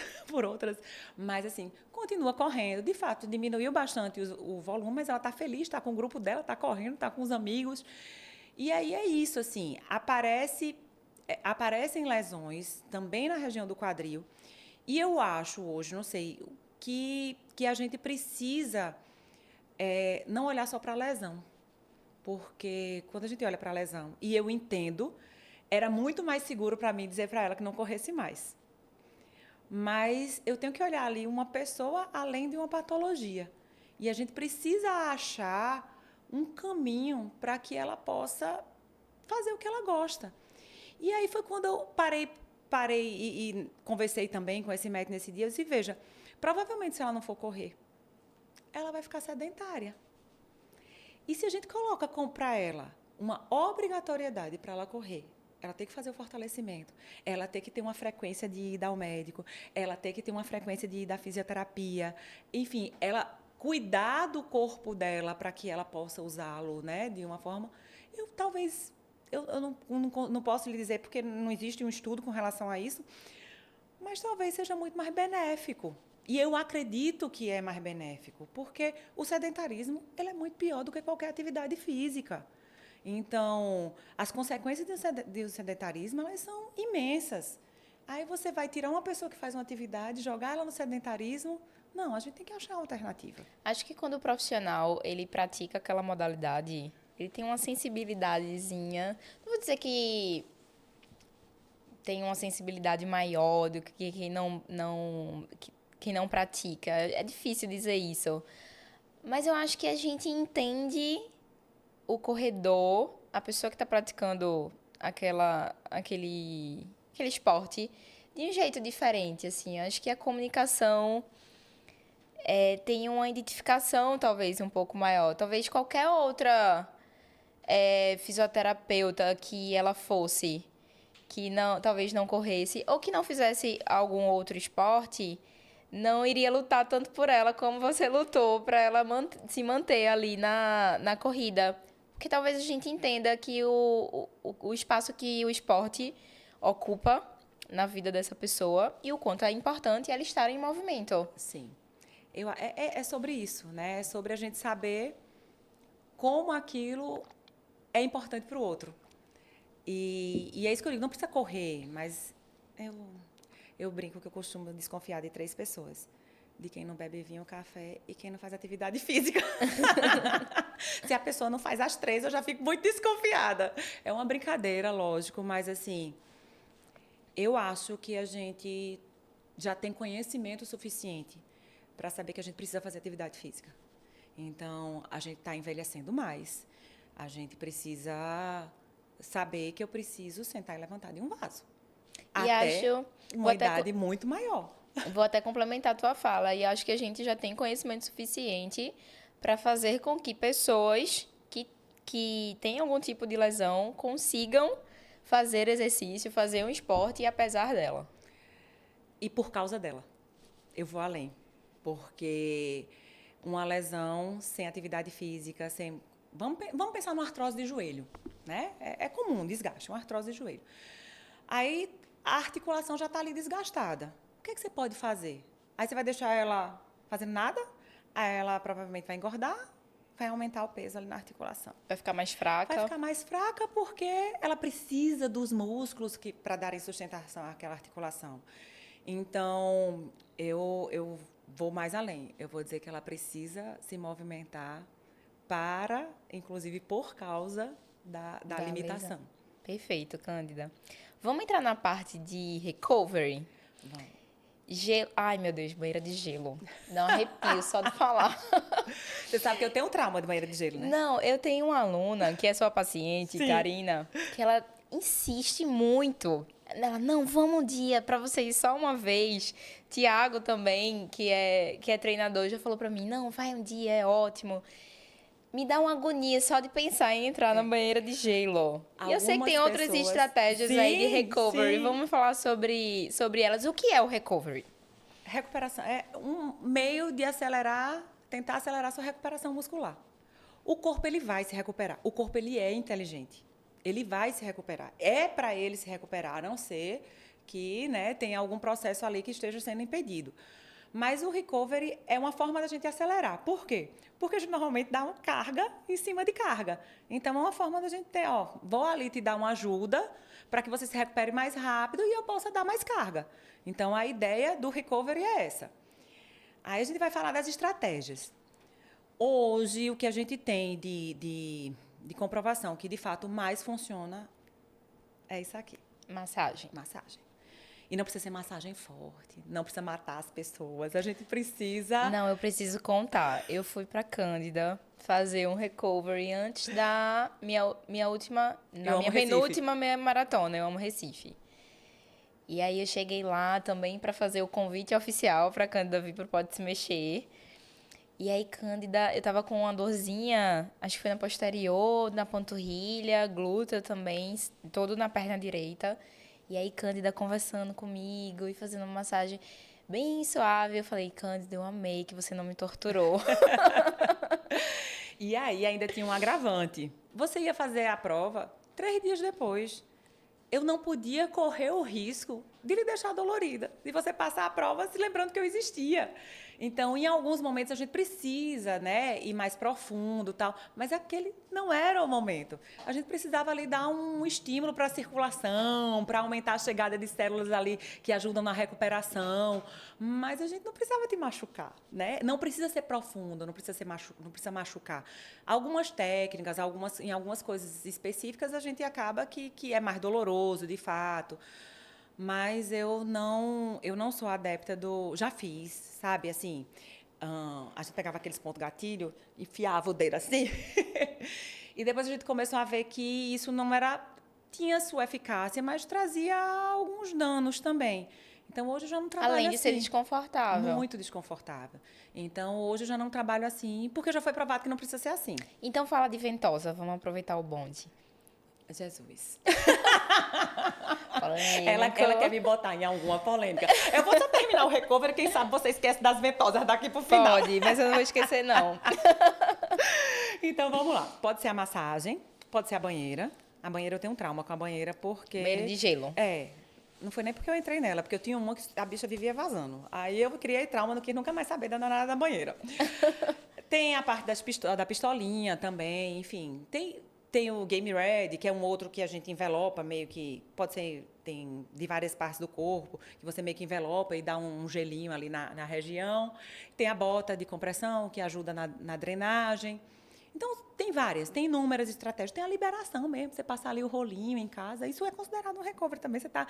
mas assim, continua correndo. De fato, diminuiu bastante o volume, mas ela está feliz, está com o grupo dela, está correndo, está com os amigos. E aí é isso, assim, aparecem lesões também na região do quadril. E eu acho hoje, não sei, que a gente precisa não olhar só para a lesão. Porque quando a gente olha para a lesão, e eu entendo, era muito mais seguro para mim dizer para ela que não corresse mais. Mas eu tenho que olhar ali uma pessoa além de uma patologia. E a gente precisa achar um caminho para que ela possa fazer o que ela gosta. E aí foi quando eu parei e conversei também com esse médico nesse dia. Eu disse, veja, provavelmente se ela não for correr, ela vai ficar sedentária. E se a gente coloca para ela uma obrigatoriedade para ela correr, ela tem que fazer o fortalecimento, ela tem que ter uma frequência de ir ao médico, ela tem que ter uma frequência de ir da fisioterapia, enfim, ela cuidar do corpo dela para que ela possa usá-lo, né, de uma forma, eu não posso lhe dizer porque não existe um estudo com relação a isso, mas talvez seja muito mais benéfico. E eu acredito que é mais benéfico, porque o sedentarismo ele é muito pior do que qualquer atividade física. Então, as consequências do sedentarismo elas são imensas. Aí você vai tirar uma pessoa que faz uma atividade, jogar ela no sedentarismo. Não, a gente tem que achar uma alternativa. Acho que quando o profissional ele pratica aquela modalidade, ele tem uma sensibilidadezinha. Não vou dizer que tem uma sensibilidade maior do que quem não pratica. É difícil dizer isso. Mas eu acho que a gente entende o corredor, a pessoa que está praticando aquele esporte de um jeito diferente, assim. Eu acho que a comunicação tem uma identificação talvez um pouco maior. Talvez qualquer outra fisioterapeuta que ela fosse, que não, talvez não corresse, ou que não fizesse algum outro esporte, não iria lutar tanto por ela como você lutou para ela se manter ali na corrida. Porque talvez a gente entenda que o espaço que o esporte ocupa na vida dessa pessoa e o quanto é importante ela estar em movimento. Sim. É sobre isso, né? É sobre a gente saber como aquilo é importante para o outro. E é isso que eu digo, não precisa correr, mas eu brinco que eu costumo desconfiar de 3 pessoas. De quem não bebe vinho, café e quem não faz atividade física. Se a pessoa não faz as 3, eu já fico muito desconfiada. É uma brincadeira, lógico, mas assim, eu acho que a gente já tem conhecimento suficiente para saber que a gente precisa fazer atividade física. Então, a gente está envelhecendo mais. A gente precisa saber que eu preciso sentar e levantar de um vaso. E acho uma idade muito maior. Vou até complementar a tua fala. E acho que a gente já tem conhecimento suficiente para fazer com que pessoas que têm algum tipo de lesão consigam fazer exercício, fazer um esporte, apesar dela. E por causa dela. Eu vou além. Porque uma lesão sem atividade física, sem... Vamos pensar numa artrose de joelho, né? É comum, desgaste, uma artrose de joelho. Aí a articulação já está ali desgastada. O que você pode fazer? Aí você vai deixar ela fazendo nada, aí ela provavelmente vai engordar, vai aumentar o peso ali na articulação. Vai ficar mais fraca? Vai ficar mais fraca porque ela precisa dos músculos para darem sustentação àquela articulação. Então, eu vou mais além. Eu vou dizer que ela precisa se movimentar inclusive por causa da limitação. Lesão. Perfeito, Cândida. Vamos entrar na parte de recovery? Vamos. Ai, meu Deus, banheira de gelo. Dá um arrepio só de falar. Você sabe que eu tenho um trauma de banheira de gelo, né? Não, eu tenho uma aluna que é sua paciente, Sim. Karina, que ela insiste muito. Ela, não, vamos um dia pra você ir só uma vez. Tiago também, que é treinador, já falou pra mim, não, vai um dia, é ótimo. Me dá uma agonia só de pensar em entrar na banheira de gelo. E eu sei que tem outras estratégias aí de recovery. Sim. Vamos falar sobre elas. O que é o recovery? Recuperação é um meio de tentar acelerar sua recuperação muscular. O corpo, ele vai se recuperar. O corpo, ele é inteligente. Ele vai se recuperar. É para ele se recuperar, a não ser que, né, tenha algum processo ali que esteja sendo impedido. Mas o recovery é uma forma da gente acelerar. Por quê? Porque a gente normalmente dá uma carga em cima de carga. Então, é uma forma da gente ter, vou ali te dar uma ajuda para que você se recupere mais rápido e eu possa dar mais carga. Então, a ideia do recovery é essa. Aí a gente vai falar das estratégias. Hoje, o que a gente tem de comprovação que, de fato, mais funciona é isso aqui. Massagem. Massagem. E não precisa ser massagem forte, não precisa matar as pessoas. A gente precisa... Não, eu preciso contar. Eu fui pra Cândida fazer um recovery antes da minha última... Na minha penúltima meia maratona. Eu amo Recife. E aí eu cheguei lá também pra fazer o convite oficial pra Cândida vir pro Pode Se Mexer. E aí, Cândida, eu tava com uma dorzinha, acho que foi na posterior, na panturrilha, glúteo também, todo na perna direita. E aí, Cândida conversando comigo e fazendo uma massagem bem suave. Eu falei, Cândida, eu amei que você não me torturou. E aí, ainda tinha um agravante. Você ia fazer a prova 3 dias depois. Eu não podia correr o risco de lhe deixar dolorida, de você passar a prova se lembrando que eu existia. Então, em alguns momentos, a gente precisa, né, ir mais profundo, tal, mas aquele não era o momento. A gente precisava ali dar um estímulo para a circulação, para aumentar a chegada de células ali que ajudam na recuperação, mas a gente não precisava te machucar, né? Não precisa ser profundo, não precisa machucar. Algumas técnicas, em algumas coisas específicas, a gente acaba que é mais doloroso, de fato. Mas eu não sou adepta do... Já fiz, sabe? Assim, a gente pegava aqueles pontos gatilho, enfiava o dedo assim. E depois a gente começou a ver que isso não era... Tinha sua eficácia, mas trazia alguns danos também. Então, hoje eu já não trabalho assim. Além de ser desconfortável. Muito desconfortável. Então, hoje eu já não trabalho assim, porque já foi provado que não precisa ser assim. Então, fala de ventosa. Vamos aproveitar o bonde. Jesus. Polêmica. Ela quer me botar em alguma polêmica. Eu vou só terminar o recovery, quem sabe você esquece das ventosas daqui pro final. Pode, mas eu não vou esquecer, não. Então, vamos lá. Pode ser a massagem, pode ser a banheira. A banheira, eu tenho um trauma com a banheira, porque... Banheira de gelo. Não foi nem porque eu entrei nela, porque eu tinha uma que a bicha vivia vazando. Aí eu criei trauma, não quis nunca mais saber da danada da banheira. Tem a parte da pistolinha também, enfim. Tem o Game Ready, que é um outro que a gente envelopa, meio que... Pode ser... Tem de várias partes do corpo, que você meio que envelopa e dá um gelinho ali na região. Tem a bota de compressão, que ajuda na drenagem. Então, tem inúmeras estratégias. Tem a liberação mesmo, você passar ali o rolinho em casa. Isso é considerado um recovery também. Você está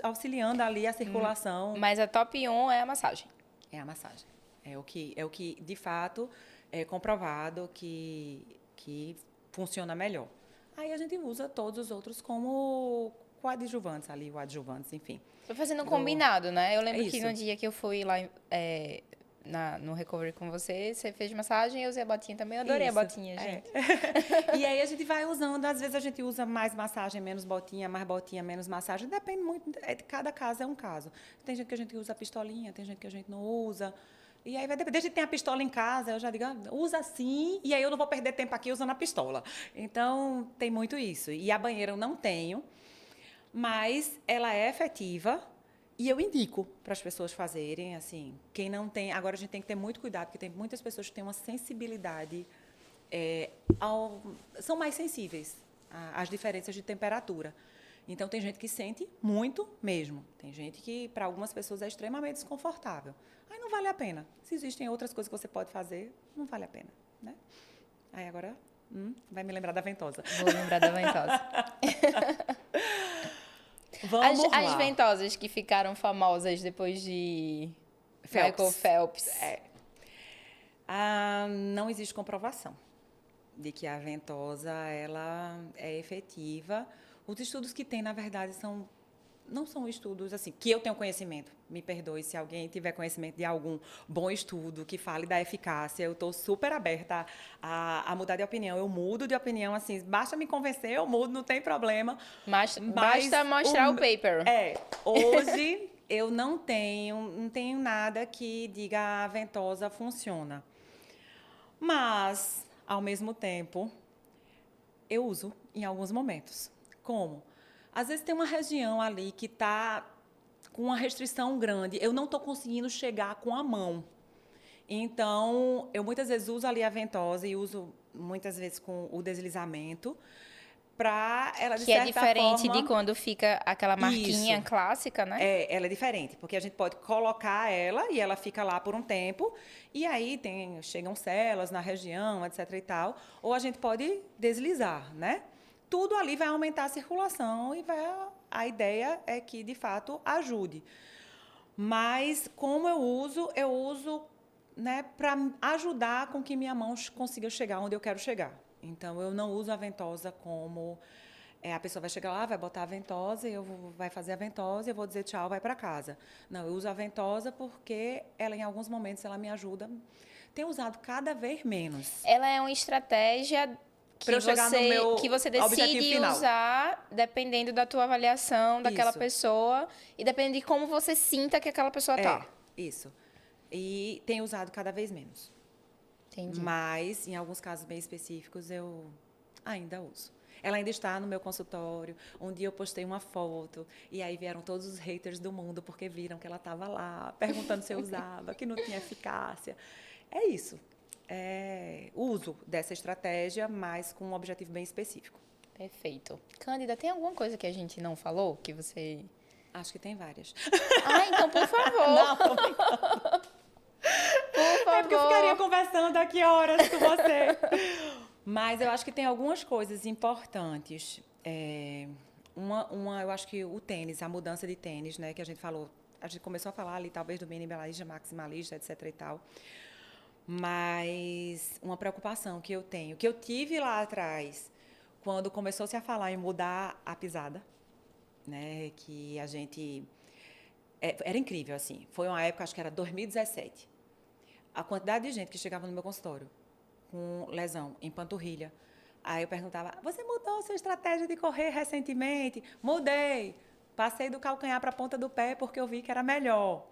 auxiliando ali a circulação. Mas a top 1 é a massagem. É a massagem. É o que de fato, é comprovado que funciona melhor. Aí a gente usa todos os outros como coadjuvantes ali, o adjuvantes, enfim. Foi fazendo um combinado, né? Eu lembro que Isso. no dia que eu fui lá no recovery com você fez massagem e eu usei a botinha também. Eu adorei Isso. a botinha, gente. E aí a gente vai usando, às vezes a gente usa mais massagem, menos botinha, mais botinha, menos massagem. Depende muito, cada caso é um caso. Tem gente que a gente usa a pistolinha, tem gente que a gente não usa. E aí vai depender. Desde que tem a pistola em casa, eu já digo, usa assim, e aí eu não vou perder tempo aqui usando a pistola. Então, tem muito isso. E a banheira eu não tenho, mas ela é efetiva e eu indico para as pessoas fazerem, assim, quem não tem... Agora, a gente tem que ter muito cuidado, porque tem muitas pessoas que têm uma sensibilidade são mais sensíveis às diferenças de temperatura. Então, tem gente que sente muito mesmo. Tem gente que, para algumas pessoas, é extremamente desconfortável. Aí não vale a pena. Se existem outras coisas que você pode fazer, não vale a pena, né? Aí agora, vai me lembrar da ventosa. Vou lembrar da ventosa. Vamos lá. As ventosas que ficaram famosas depois de Michael Phelps. Não existe comprovação de que a ventosa ela é efetiva. Os estudos que tem, na verdade, não são estudos assim, que eu tenho conhecimento. Me perdoe se alguém tiver conhecimento de algum bom estudo que fale da eficácia. Eu estou super aberta a mudar de opinião. Eu mudo de opinião, assim, basta me convencer, eu mudo, não tem problema. Mas basta mostrar o paper. Hoje eu não tenho nada que diga a ventosa funciona. Mas, ao mesmo tempo, eu uso em alguns momentos. Como? Às vezes tem uma região ali que está com uma restrição grande. Eu não estou conseguindo chegar com a mão. Então, eu muitas vezes uso ali a ventosa e uso muitas vezes com o deslizamento para ela, de certa forma... Que é diferente de quando fica aquela marquinha clássica, né? Ela é diferente, porque a gente pode colocar ela e ela fica lá por um tempo, e aí chegam células na região, etc. e tal, ou a gente pode deslizar, né? Tudo ali vai aumentar a circulação e a ideia é que, de fato, ajude. Mas, como eu uso, né, para ajudar com que minha mão consiga chegar onde eu quero chegar. Então, eu não uso a ventosa como... a pessoa vai chegar lá, vai botar a ventosa, vai fazer a ventosa e eu vou dizer tchau, vai para casa. Não, eu uso a ventosa porque ela, em alguns momentos, ela me ajuda. Tenho usado cada vez menos. Ela é uma estratégia que você decide usar dependendo da tua avaliação daquela pessoa e dependendo de como você sinta que aquela pessoa tá. Isso. E tenho usado cada vez menos. Entendi. Mas, em alguns casos bem específicos, eu ainda uso. Ela ainda está no meu consultório. Um dia eu postei uma foto e aí vieram todos os haters do mundo porque viram que ela estava lá, perguntando se eu usava, que não tinha eficácia. É isso. Uso dessa estratégia, mas com um objetivo bem específico. Perfeito. Cândida, tem alguma coisa que a gente não falou que você... Acho que tem várias. Então, por favor. Não, tô brincando. Por favor. É porque eu ficaria conversando aqui horas com você. Mas eu acho que tem algumas coisas importantes. Eu acho que o tênis, a mudança de tênis, né, que a gente começou a falar ali, talvez, do minimalista, maximalista, etc. e tal. Mas uma preocupação que eu tenho, que eu tive lá atrás, quando começou-se a falar em mudar a pisada, né, que a gente... Era incrível, assim. Foi uma época, acho que era 2017. A quantidade de gente que chegava no meu consultório com lesão em panturrilha. Aí eu perguntava, você mudou sua estratégia de correr recentemente? Mudei. Passei do calcanhar para a ponta do pé porque eu vi que era melhor.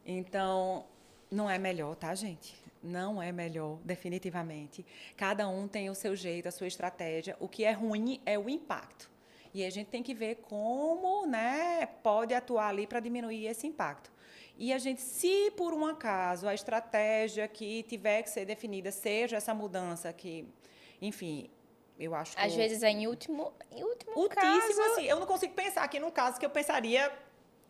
Então, não é melhor, tá, gente? Não é melhor, definitivamente. Cada um tem o seu jeito, a sua estratégia. O que é ruim é o impacto. E a gente tem que ver como, né, pode atuar ali para diminuir esse impacto. E a gente, se por um acaso a estratégia que tiver que ser definida seja essa mudança que, enfim, eu acho que... Às vezes é em último caso... assim, eu não consigo pensar aqui num caso que eu pensaria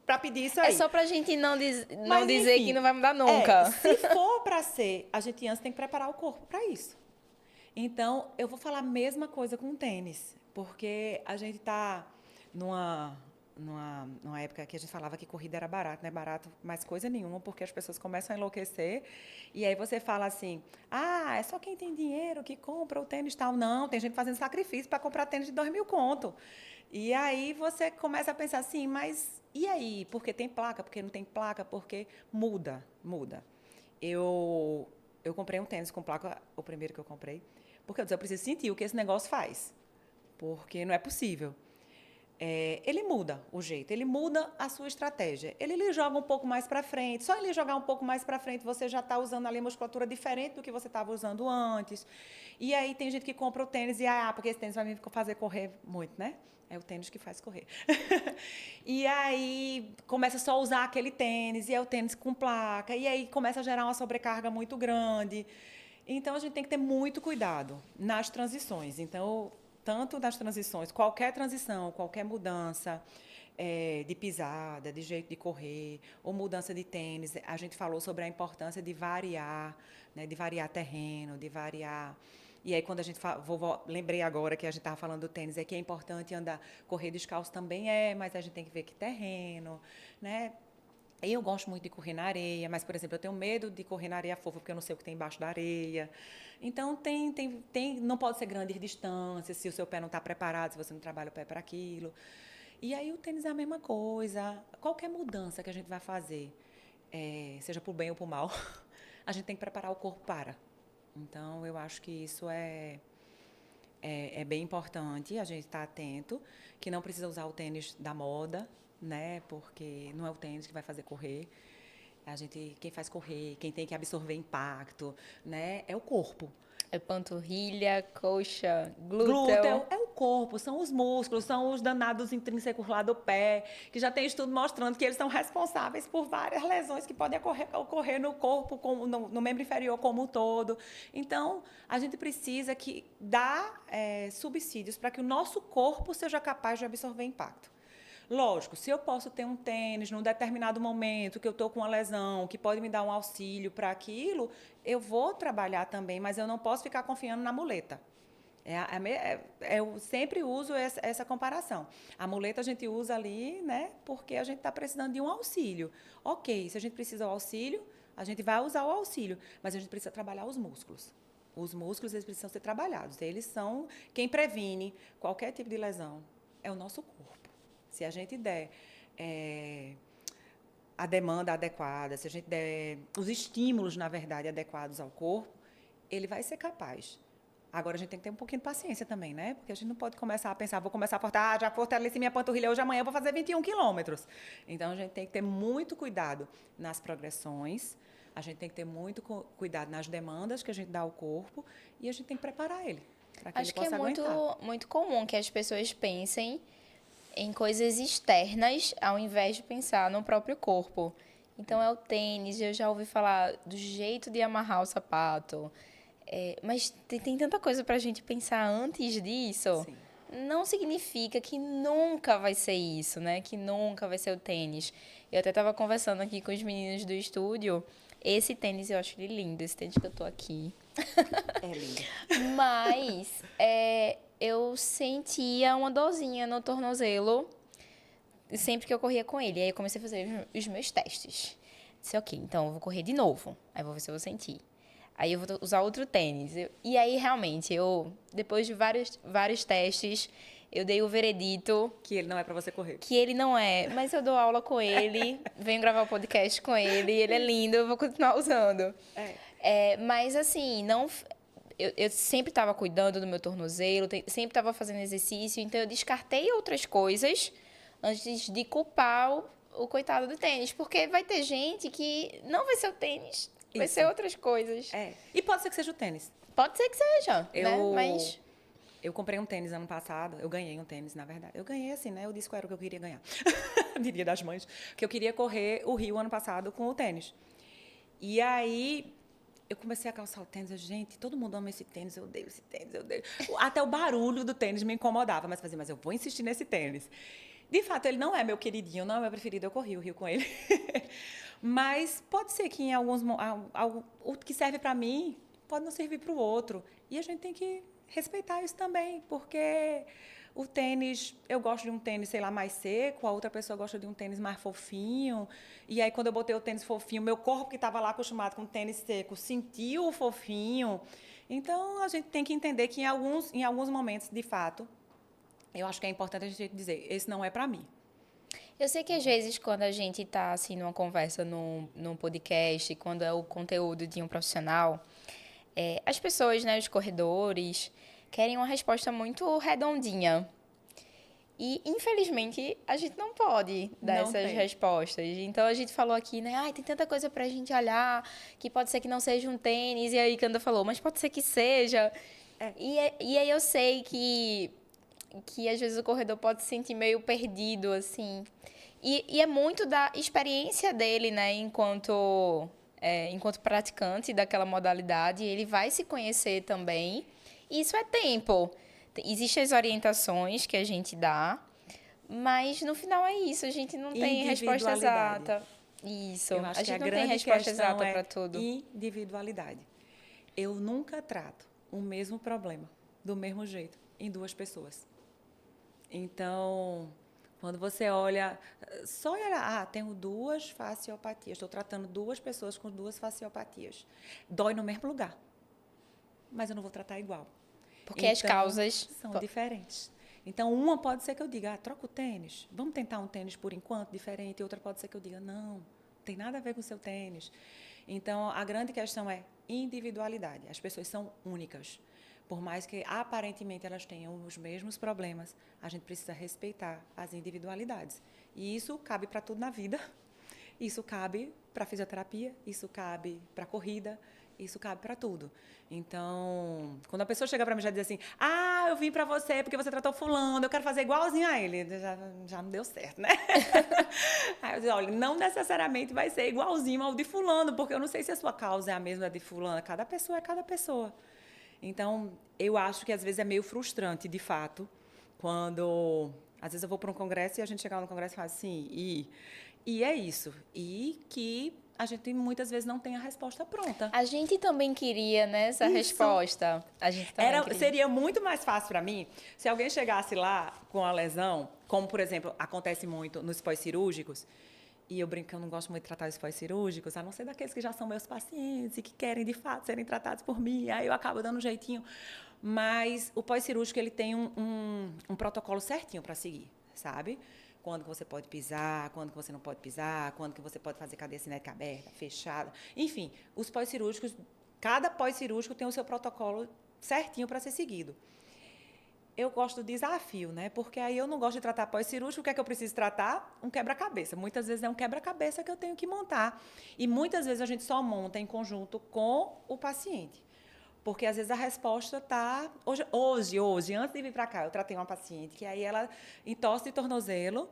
para pedir isso aí. É só para a gente não dizer enfim, que não vai mudar nunca. Se for para ser, a gente antes tem que preparar o corpo para isso. Então, eu vou falar a mesma coisa com o tênis, porque a gente está numa época que a gente falava que corrida era barato, não é barato mais coisa nenhuma, porque as pessoas começam a enlouquecer, e aí você fala assim, é só quem tem dinheiro que compra o tênis tal. Não, tem gente fazendo sacrifício para comprar tênis de 2.000 conto. E aí você começa a pensar assim, mas e aí? Porque tem placa, porque não tem placa, porque muda. Eu comprei um tênis com placa, o primeiro que eu comprei, porque eu preciso sentir o que esse negócio faz, porque não é possível. Ele muda o jeito, ele muda a sua estratégia. Ele lhe joga um pouco mais para frente. Só ele jogar um pouco mais para frente, você já está usando ali musculatura diferente do que você estava usando antes. E aí tem gente que compra o tênis e, porque esse tênis vai me fazer correr muito, né? É o tênis que faz correr. E aí começa só a usar aquele tênis, e é o tênis com placa, e aí começa a gerar uma sobrecarga muito grande. Então, a gente tem que ter muito cuidado nas transições. Então, tanto nas transições, qualquer transição, qualquer mudança de pisada, de jeito de correr, ou mudança de tênis, a gente falou sobre a importância de variar, né, de variar terreno, de variar. E aí, quando a gente lembrei agora que a gente estava falando do tênis, é que é importante andar, correr descalço também mas a gente tem que ver que terreno, né? Eu gosto muito de correr na areia, mas, por exemplo, eu tenho medo de correr na areia fofa, porque eu não sei o que tem embaixo da areia. Então, não pode ser grandes distâncias, se o seu pé não está preparado, se você não trabalha o pé para aquilo. E aí, o tênis é a mesma coisa. Qualquer mudança que a gente vai fazer, seja por bem ou por mal, a gente tem que preparar o corpo para. Então, eu acho que isso é bem importante a gente estar atento, que não precisa usar o tênis da moda, né? Porque não é o tênis que vai fazer correr. Quem faz correr, quem tem que absorver impacto, né? É o corpo. É panturrilha, coxa, Glúteo glúteo. é o corpo, são os músculos, são os danados intrínsecos lá do pé, que já tem estudo mostrando que eles são responsáveis por várias lesões que podem ocorrer no corpo, no membro inferior como um todo. Então, a gente precisa dar subsídios para que o nosso corpo seja capaz de absorver impacto. Lógico, se eu posso ter um tênis num determinado momento que eu estou com uma lesão, que pode me dar um auxílio para aquilo, eu vou trabalhar também, mas eu não posso ficar confiando na muleta. Eu sempre uso essa comparação. A muleta a gente usa ali, né, porque a gente está precisando de um auxílio. Ok, se a gente precisa do auxílio, a gente vai usar o auxílio, mas a gente precisa trabalhar os músculos. Os músculos, eles precisam ser trabalhados. Eles são quem previne qualquer tipo de lesão. É o nosso corpo. Se a gente der a demanda adequada, se a gente der os estímulos, na verdade, adequados ao corpo, ele vai ser capaz. Agora, a gente tem que ter um pouquinho de paciência também, né? Porque a gente não pode começar a pensar, vou começar a fortalecer, já fortaleci minha panturrilha hoje, amanhã eu vou fazer 21 quilômetros. Então, a gente tem que ter muito cuidado nas progressões, a gente tem que ter muito cuidado nas demandas que a gente dá ao corpo e a gente tem que preparar ele para que ele possa aguentar. Acho que é muito comum que as pessoas pensem em coisas externas ao invés de pensar no próprio corpo. Então, é o tênis, eu já ouvi falar do jeito de amarrar o sapato. Mas tem tanta coisa pra gente pensar antes disso. Sim. Não significa que nunca vai ser isso, né? Que nunca vai ser o tênis. Eu até tava conversando aqui com os meninos do estúdio. Esse tênis eu acho ele lindo, esse tênis que eu tô aqui. É lindo. Mas eu sentia uma dorzinha no tornozelo sempre que eu corria com ele. Aí eu comecei a fazer os meus testes. Disse, ok, então eu vou correr de novo. Aí vou ver se eu vou sentir. Aí eu vou usar outro tênis. E aí, realmente, depois de vários testes, eu dei o veredito. Que ele não é para você correr. Que ele não é, mas eu dou aula com ele, venho gravar o podcast com ele é lindo, eu vou continuar usando. Mas, assim, não... Eu sempre estava cuidando do meu tornozelo, sempre estava fazendo exercício, então eu descartei outras coisas antes de culpar o coitado do tênis. Porque vai ter gente que não vai ser o tênis, vai ser outras coisas. E pode ser que seja o tênis. Pode ser que seja, né? Mas... Eu comprei um tênis ano passado, eu ganhei um tênis, na verdade. Eu ganhei assim, né? Eu disse qual era o que eu queria ganhar. De Dia das Mães. Que eu queria correr o Rio ano passado com o tênis. E aí, eu comecei a calçar o tênis. Gente, todo mundo ama esse tênis, eu odeio esse tênis, eu odeio. Até o barulho do tênis me incomodava, mas eu vou insistir nesse tênis. De fato, ele não é meu queridinho, não é meu preferido, eu corri o Rio com ele. Mas pode ser que em alguns... O que serve para mim pode não servir para o outro. E a gente tem que respeitar isso também, porque o tênis, eu gosto de um tênis, sei lá, mais seco, a outra pessoa gosta de um tênis mais fofinho, e aí quando eu botei o tênis fofinho, meu corpo que estava lá acostumado com tênis seco, sentiu o fofinho. Então, a gente tem que entender que em alguns momentos, de fato, eu acho que é importante a gente dizer, esse não é para mim. Eu sei que às vezes quando a gente está assim numa conversa num podcast, quando é o conteúdo de um profissional, as pessoas, né, os corredores, querem uma resposta muito redondinha. E, infelizmente, a gente não pode dar essas respostas. Então, a gente falou aqui, né? Tem tanta coisa pra gente olhar, que pode ser que não seja um tênis. E aí, Kanda falou, mas pode ser que seja. E aí, eu sei que às vezes o corredor pode se sentir meio perdido, assim. E é muito da experiência dele, né? Enquanto enquanto praticante daquela modalidade, ele vai se conhecer também. E isso é tempo. Existem as orientações que a gente dá, mas no final é isso, a gente não tem resposta Individualidade. exata. Isso, Eu a acho que a gente não tem grande resposta questão exata é para tudo. individualidade. Eu nunca trato o mesmo problema do mesmo jeito em duas pessoas. Então, quando você olha, só olha, tenho duas faciopatias, estou tratando duas pessoas com duas faciopatias. Dói no mesmo lugar, mas eu não vou tratar igual. Porque as Então, causas. são diferentes. Então, uma pode ser que eu diga, troca o tênis, vamos tentar um tênis por enquanto diferente, e outra pode ser que eu diga, não tem nada a ver com o seu tênis. Então, a grande questão é individualidade. As pessoas são únicas. Por mais que aparentemente elas tenham os mesmos problemas, a gente precisa respeitar as individualidades. E isso cabe para tudo na vida. Isso cabe para fisioterapia, isso cabe para corrida, isso cabe para tudo. Então, quando a pessoa chega para mim e já diz assim, eu vim para você porque você tratou fulano, eu quero fazer igualzinho a ele, já não deu certo, né? Aí eu digo, olha, não necessariamente vai ser igualzinho ao de fulano, porque eu não sei se a sua causa é a mesma de fulano, cada pessoa é cada pessoa. Então, eu acho que às vezes é meio frustrante, de fato, quando às vezes eu vou para um congresso e a gente chega lá no congresso e fala assim, e é isso. E que a gente muitas vezes não tem a resposta pronta. A gente também queria, né, essa resposta. A gente também queria. Seria muito mais fácil para mim se alguém chegasse lá com a lesão, como, por exemplo, acontece muito nos pós-cirúrgicos, e eu brinco que eu não gosto muito de tratar os pós-cirúrgicos, a não ser daqueles que já são meus pacientes e que querem, de fato, serem tratados por mim. Aí eu acabo dando um jeitinho. Mas o pós-cirúrgico, ele tem um protocolo certinho para seguir, sabe? Quando que você pode pisar, quando que você não pode pisar, quando que você pode fazer cadeia cinética aberta, fechada. Enfim, os pós-cirúrgicos, cada pós-cirúrgico tem o seu protocolo certinho para ser seguido. Eu gosto do desafio, né? Porque aí eu não gosto de tratar pós-cirúrgico. O que é que eu preciso tratar? Um quebra-cabeça. Muitas vezes é um quebra-cabeça que eu tenho que montar. E muitas vezes a gente só monta em conjunto com o paciente. Porque às vezes a resposta está... Hoje, antes de vir para cá, eu tratei uma paciente que aí ela entorse de tornozelo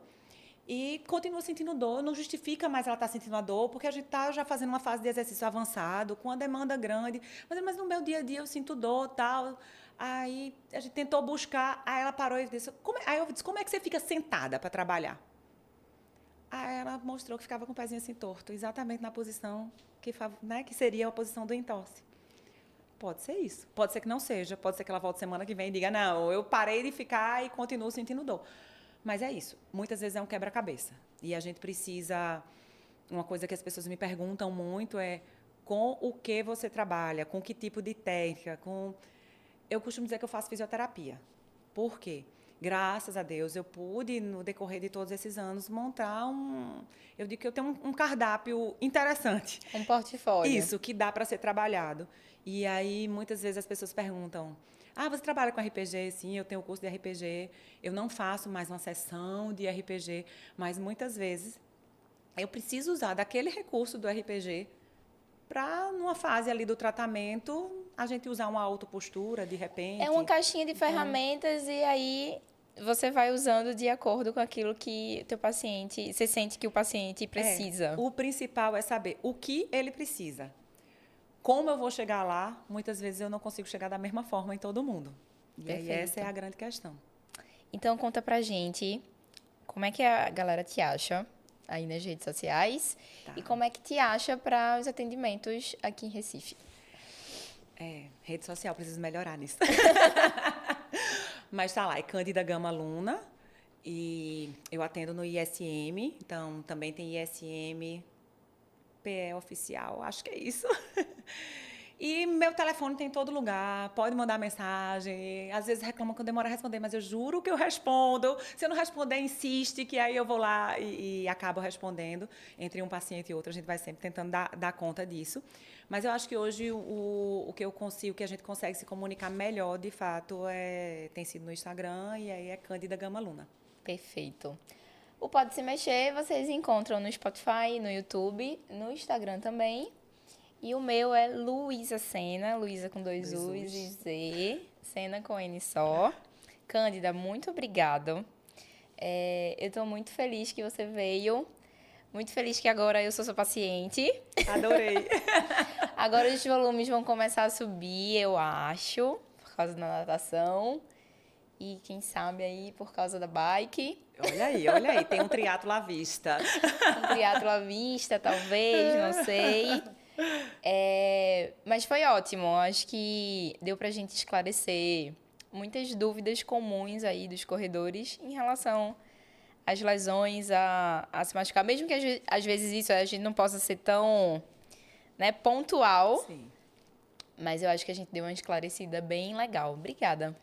e continua sentindo dor, não justifica mais ela estar sentindo a dor, porque a gente está já fazendo uma fase de exercício avançado, com a demanda grande, mas no meu dia a dia eu sinto dor, tal. Aí a gente tentou buscar, aí ela parou e disse, aí eu disse, como é que você fica sentada para trabalhar? Aí ela mostrou que ficava com o pezinho assim torto, exatamente na posição que seria a posição do entorse. Pode ser isso, pode ser que não seja, pode ser que ela volte semana que vem e diga, não, eu parei de ficar e continuo sentindo dor. Mas é isso, muitas vezes é um quebra-cabeça. E a gente precisa... Uma coisa que as pessoas me perguntam muito é com o que você trabalha, com que tipo de técnica, Eu costumo dizer que eu faço fisioterapia. Por quê? Graças a Deus, eu pude, no decorrer de todos esses anos, montar Eu digo que eu tenho um cardápio interessante. Um portfólio. Isso, que dá para ser trabalhado. E aí, muitas vezes, as pessoas perguntam, você trabalha com RPG? Sim, eu tenho curso de RPG. Eu não faço mais uma sessão de RPG, mas muitas vezes eu preciso usar daquele recurso do RPG para, numa fase ali do tratamento, a gente usar uma autopostura, de repente. É uma caixinha de ferramentas e aí você vai usando de acordo com aquilo que teu paciente, você sente que o paciente precisa. O principal é saber o que ele precisa. Como eu vou chegar lá, muitas vezes eu não consigo chegar da mesma forma em todo mundo. E aí essa é a grande questão. Então conta pra gente como é que a galera te acha aí nas redes sociais e como é que te acha para os atendimentos aqui em Recife. Rede social, preciso melhorar nisso. Mas tá lá, é Cândida Gama Luna e eu atendo no ISM, então também tem ISM PE oficial, acho que é isso. E meu telefone tem em todo lugar, pode mandar mensagem. Às vezes reclamam que eu demoro a responder, mas eu juro que eu respondo. Se eu não responder, insiste, que aí eu vou lá e acabo respondendo. Entre um paciente e outro, a gente vai sempre tentando dar conta disso. Mas eu acho que hoje o que eu consigo, que a gente consegue se comunicar melhor, de fato, tem sido no Instagram e aí é Cândida Gama Luna. Perfeito. O Pode Se Mexer vocês encontram no Spotify, no YouTube, no Instagram também. E o meu é Luísa Sena, Luísa com dois U's e Z, Sena com N só. Cândida, muito obrigada. Eu estou muito feliz que você veio, Muito feliz que agora eu sou sua paciente. Adorei. Agora os volumes vão começar a subir, eu acho, por causa da natação. E quem sabe aí por causa da bike. Olha aí, tem um triatlo à vista. Um triatlo à vista, talvez, não sei. Mas foi ótimo. Acho que deu pra gente esclarecer muitas dúvidas comuns aí dos corredores em relação às lesões, a se machucar. Mesmo que às vezes isso a gente não possa ser tão, né, pontual. Sim. Mas eu acho que a gente deu uma esclarecida bem legal. Obrigada.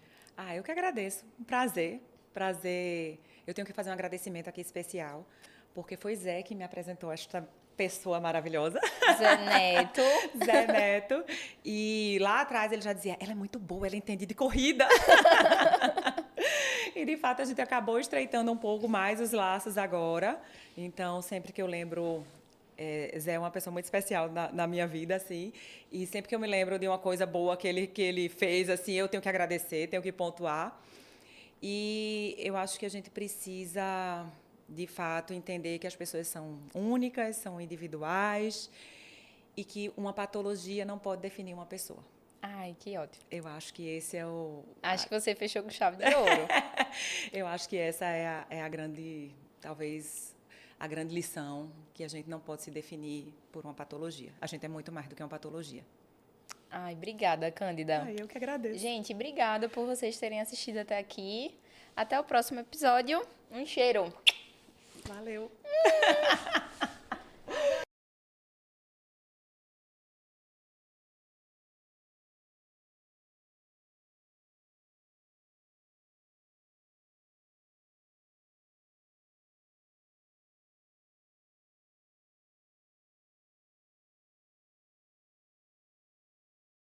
Eu que agradeço. Um prazer. Prazer. Eu tenho que fazer um agradecimento aqui especial, porque foi Zé que me apresentou esta pessoa maravilhosa. Zé Neto. Zé Neto. E lá atrás ele já dizia, ela é muito boa, ela entende de corrida. E, de fato, a gente acabou estreitando um pouco mais os laços agora. Então, sempre que eu lembro... Zé é uma pessoa muito especial na minha vida, assim. E sempre que eu me lembro de uma coisa boa que ele fez, assim, eu tenho que agradecer, tenho que pontuar. E eu acho que a gente precisa, de fato, entender que as pessoas são únicas, são individuais e que uma patologia não pode definir uma pessoa. Ai, que ótimo. Eu acho que esse é o... Acho que você fechou com chave de ouro. Eu acho que essa é a grande, talvez, a grande lição, que a gente não pode se definir por uma patologia. A gente é muito mais do que uma patologia. Ai, obrigada, Cândida. Eu que agradeço. Gente, obrigada por vocês terem assistido até aqui. Até o próximo episódio. Um cheiro. Valeu.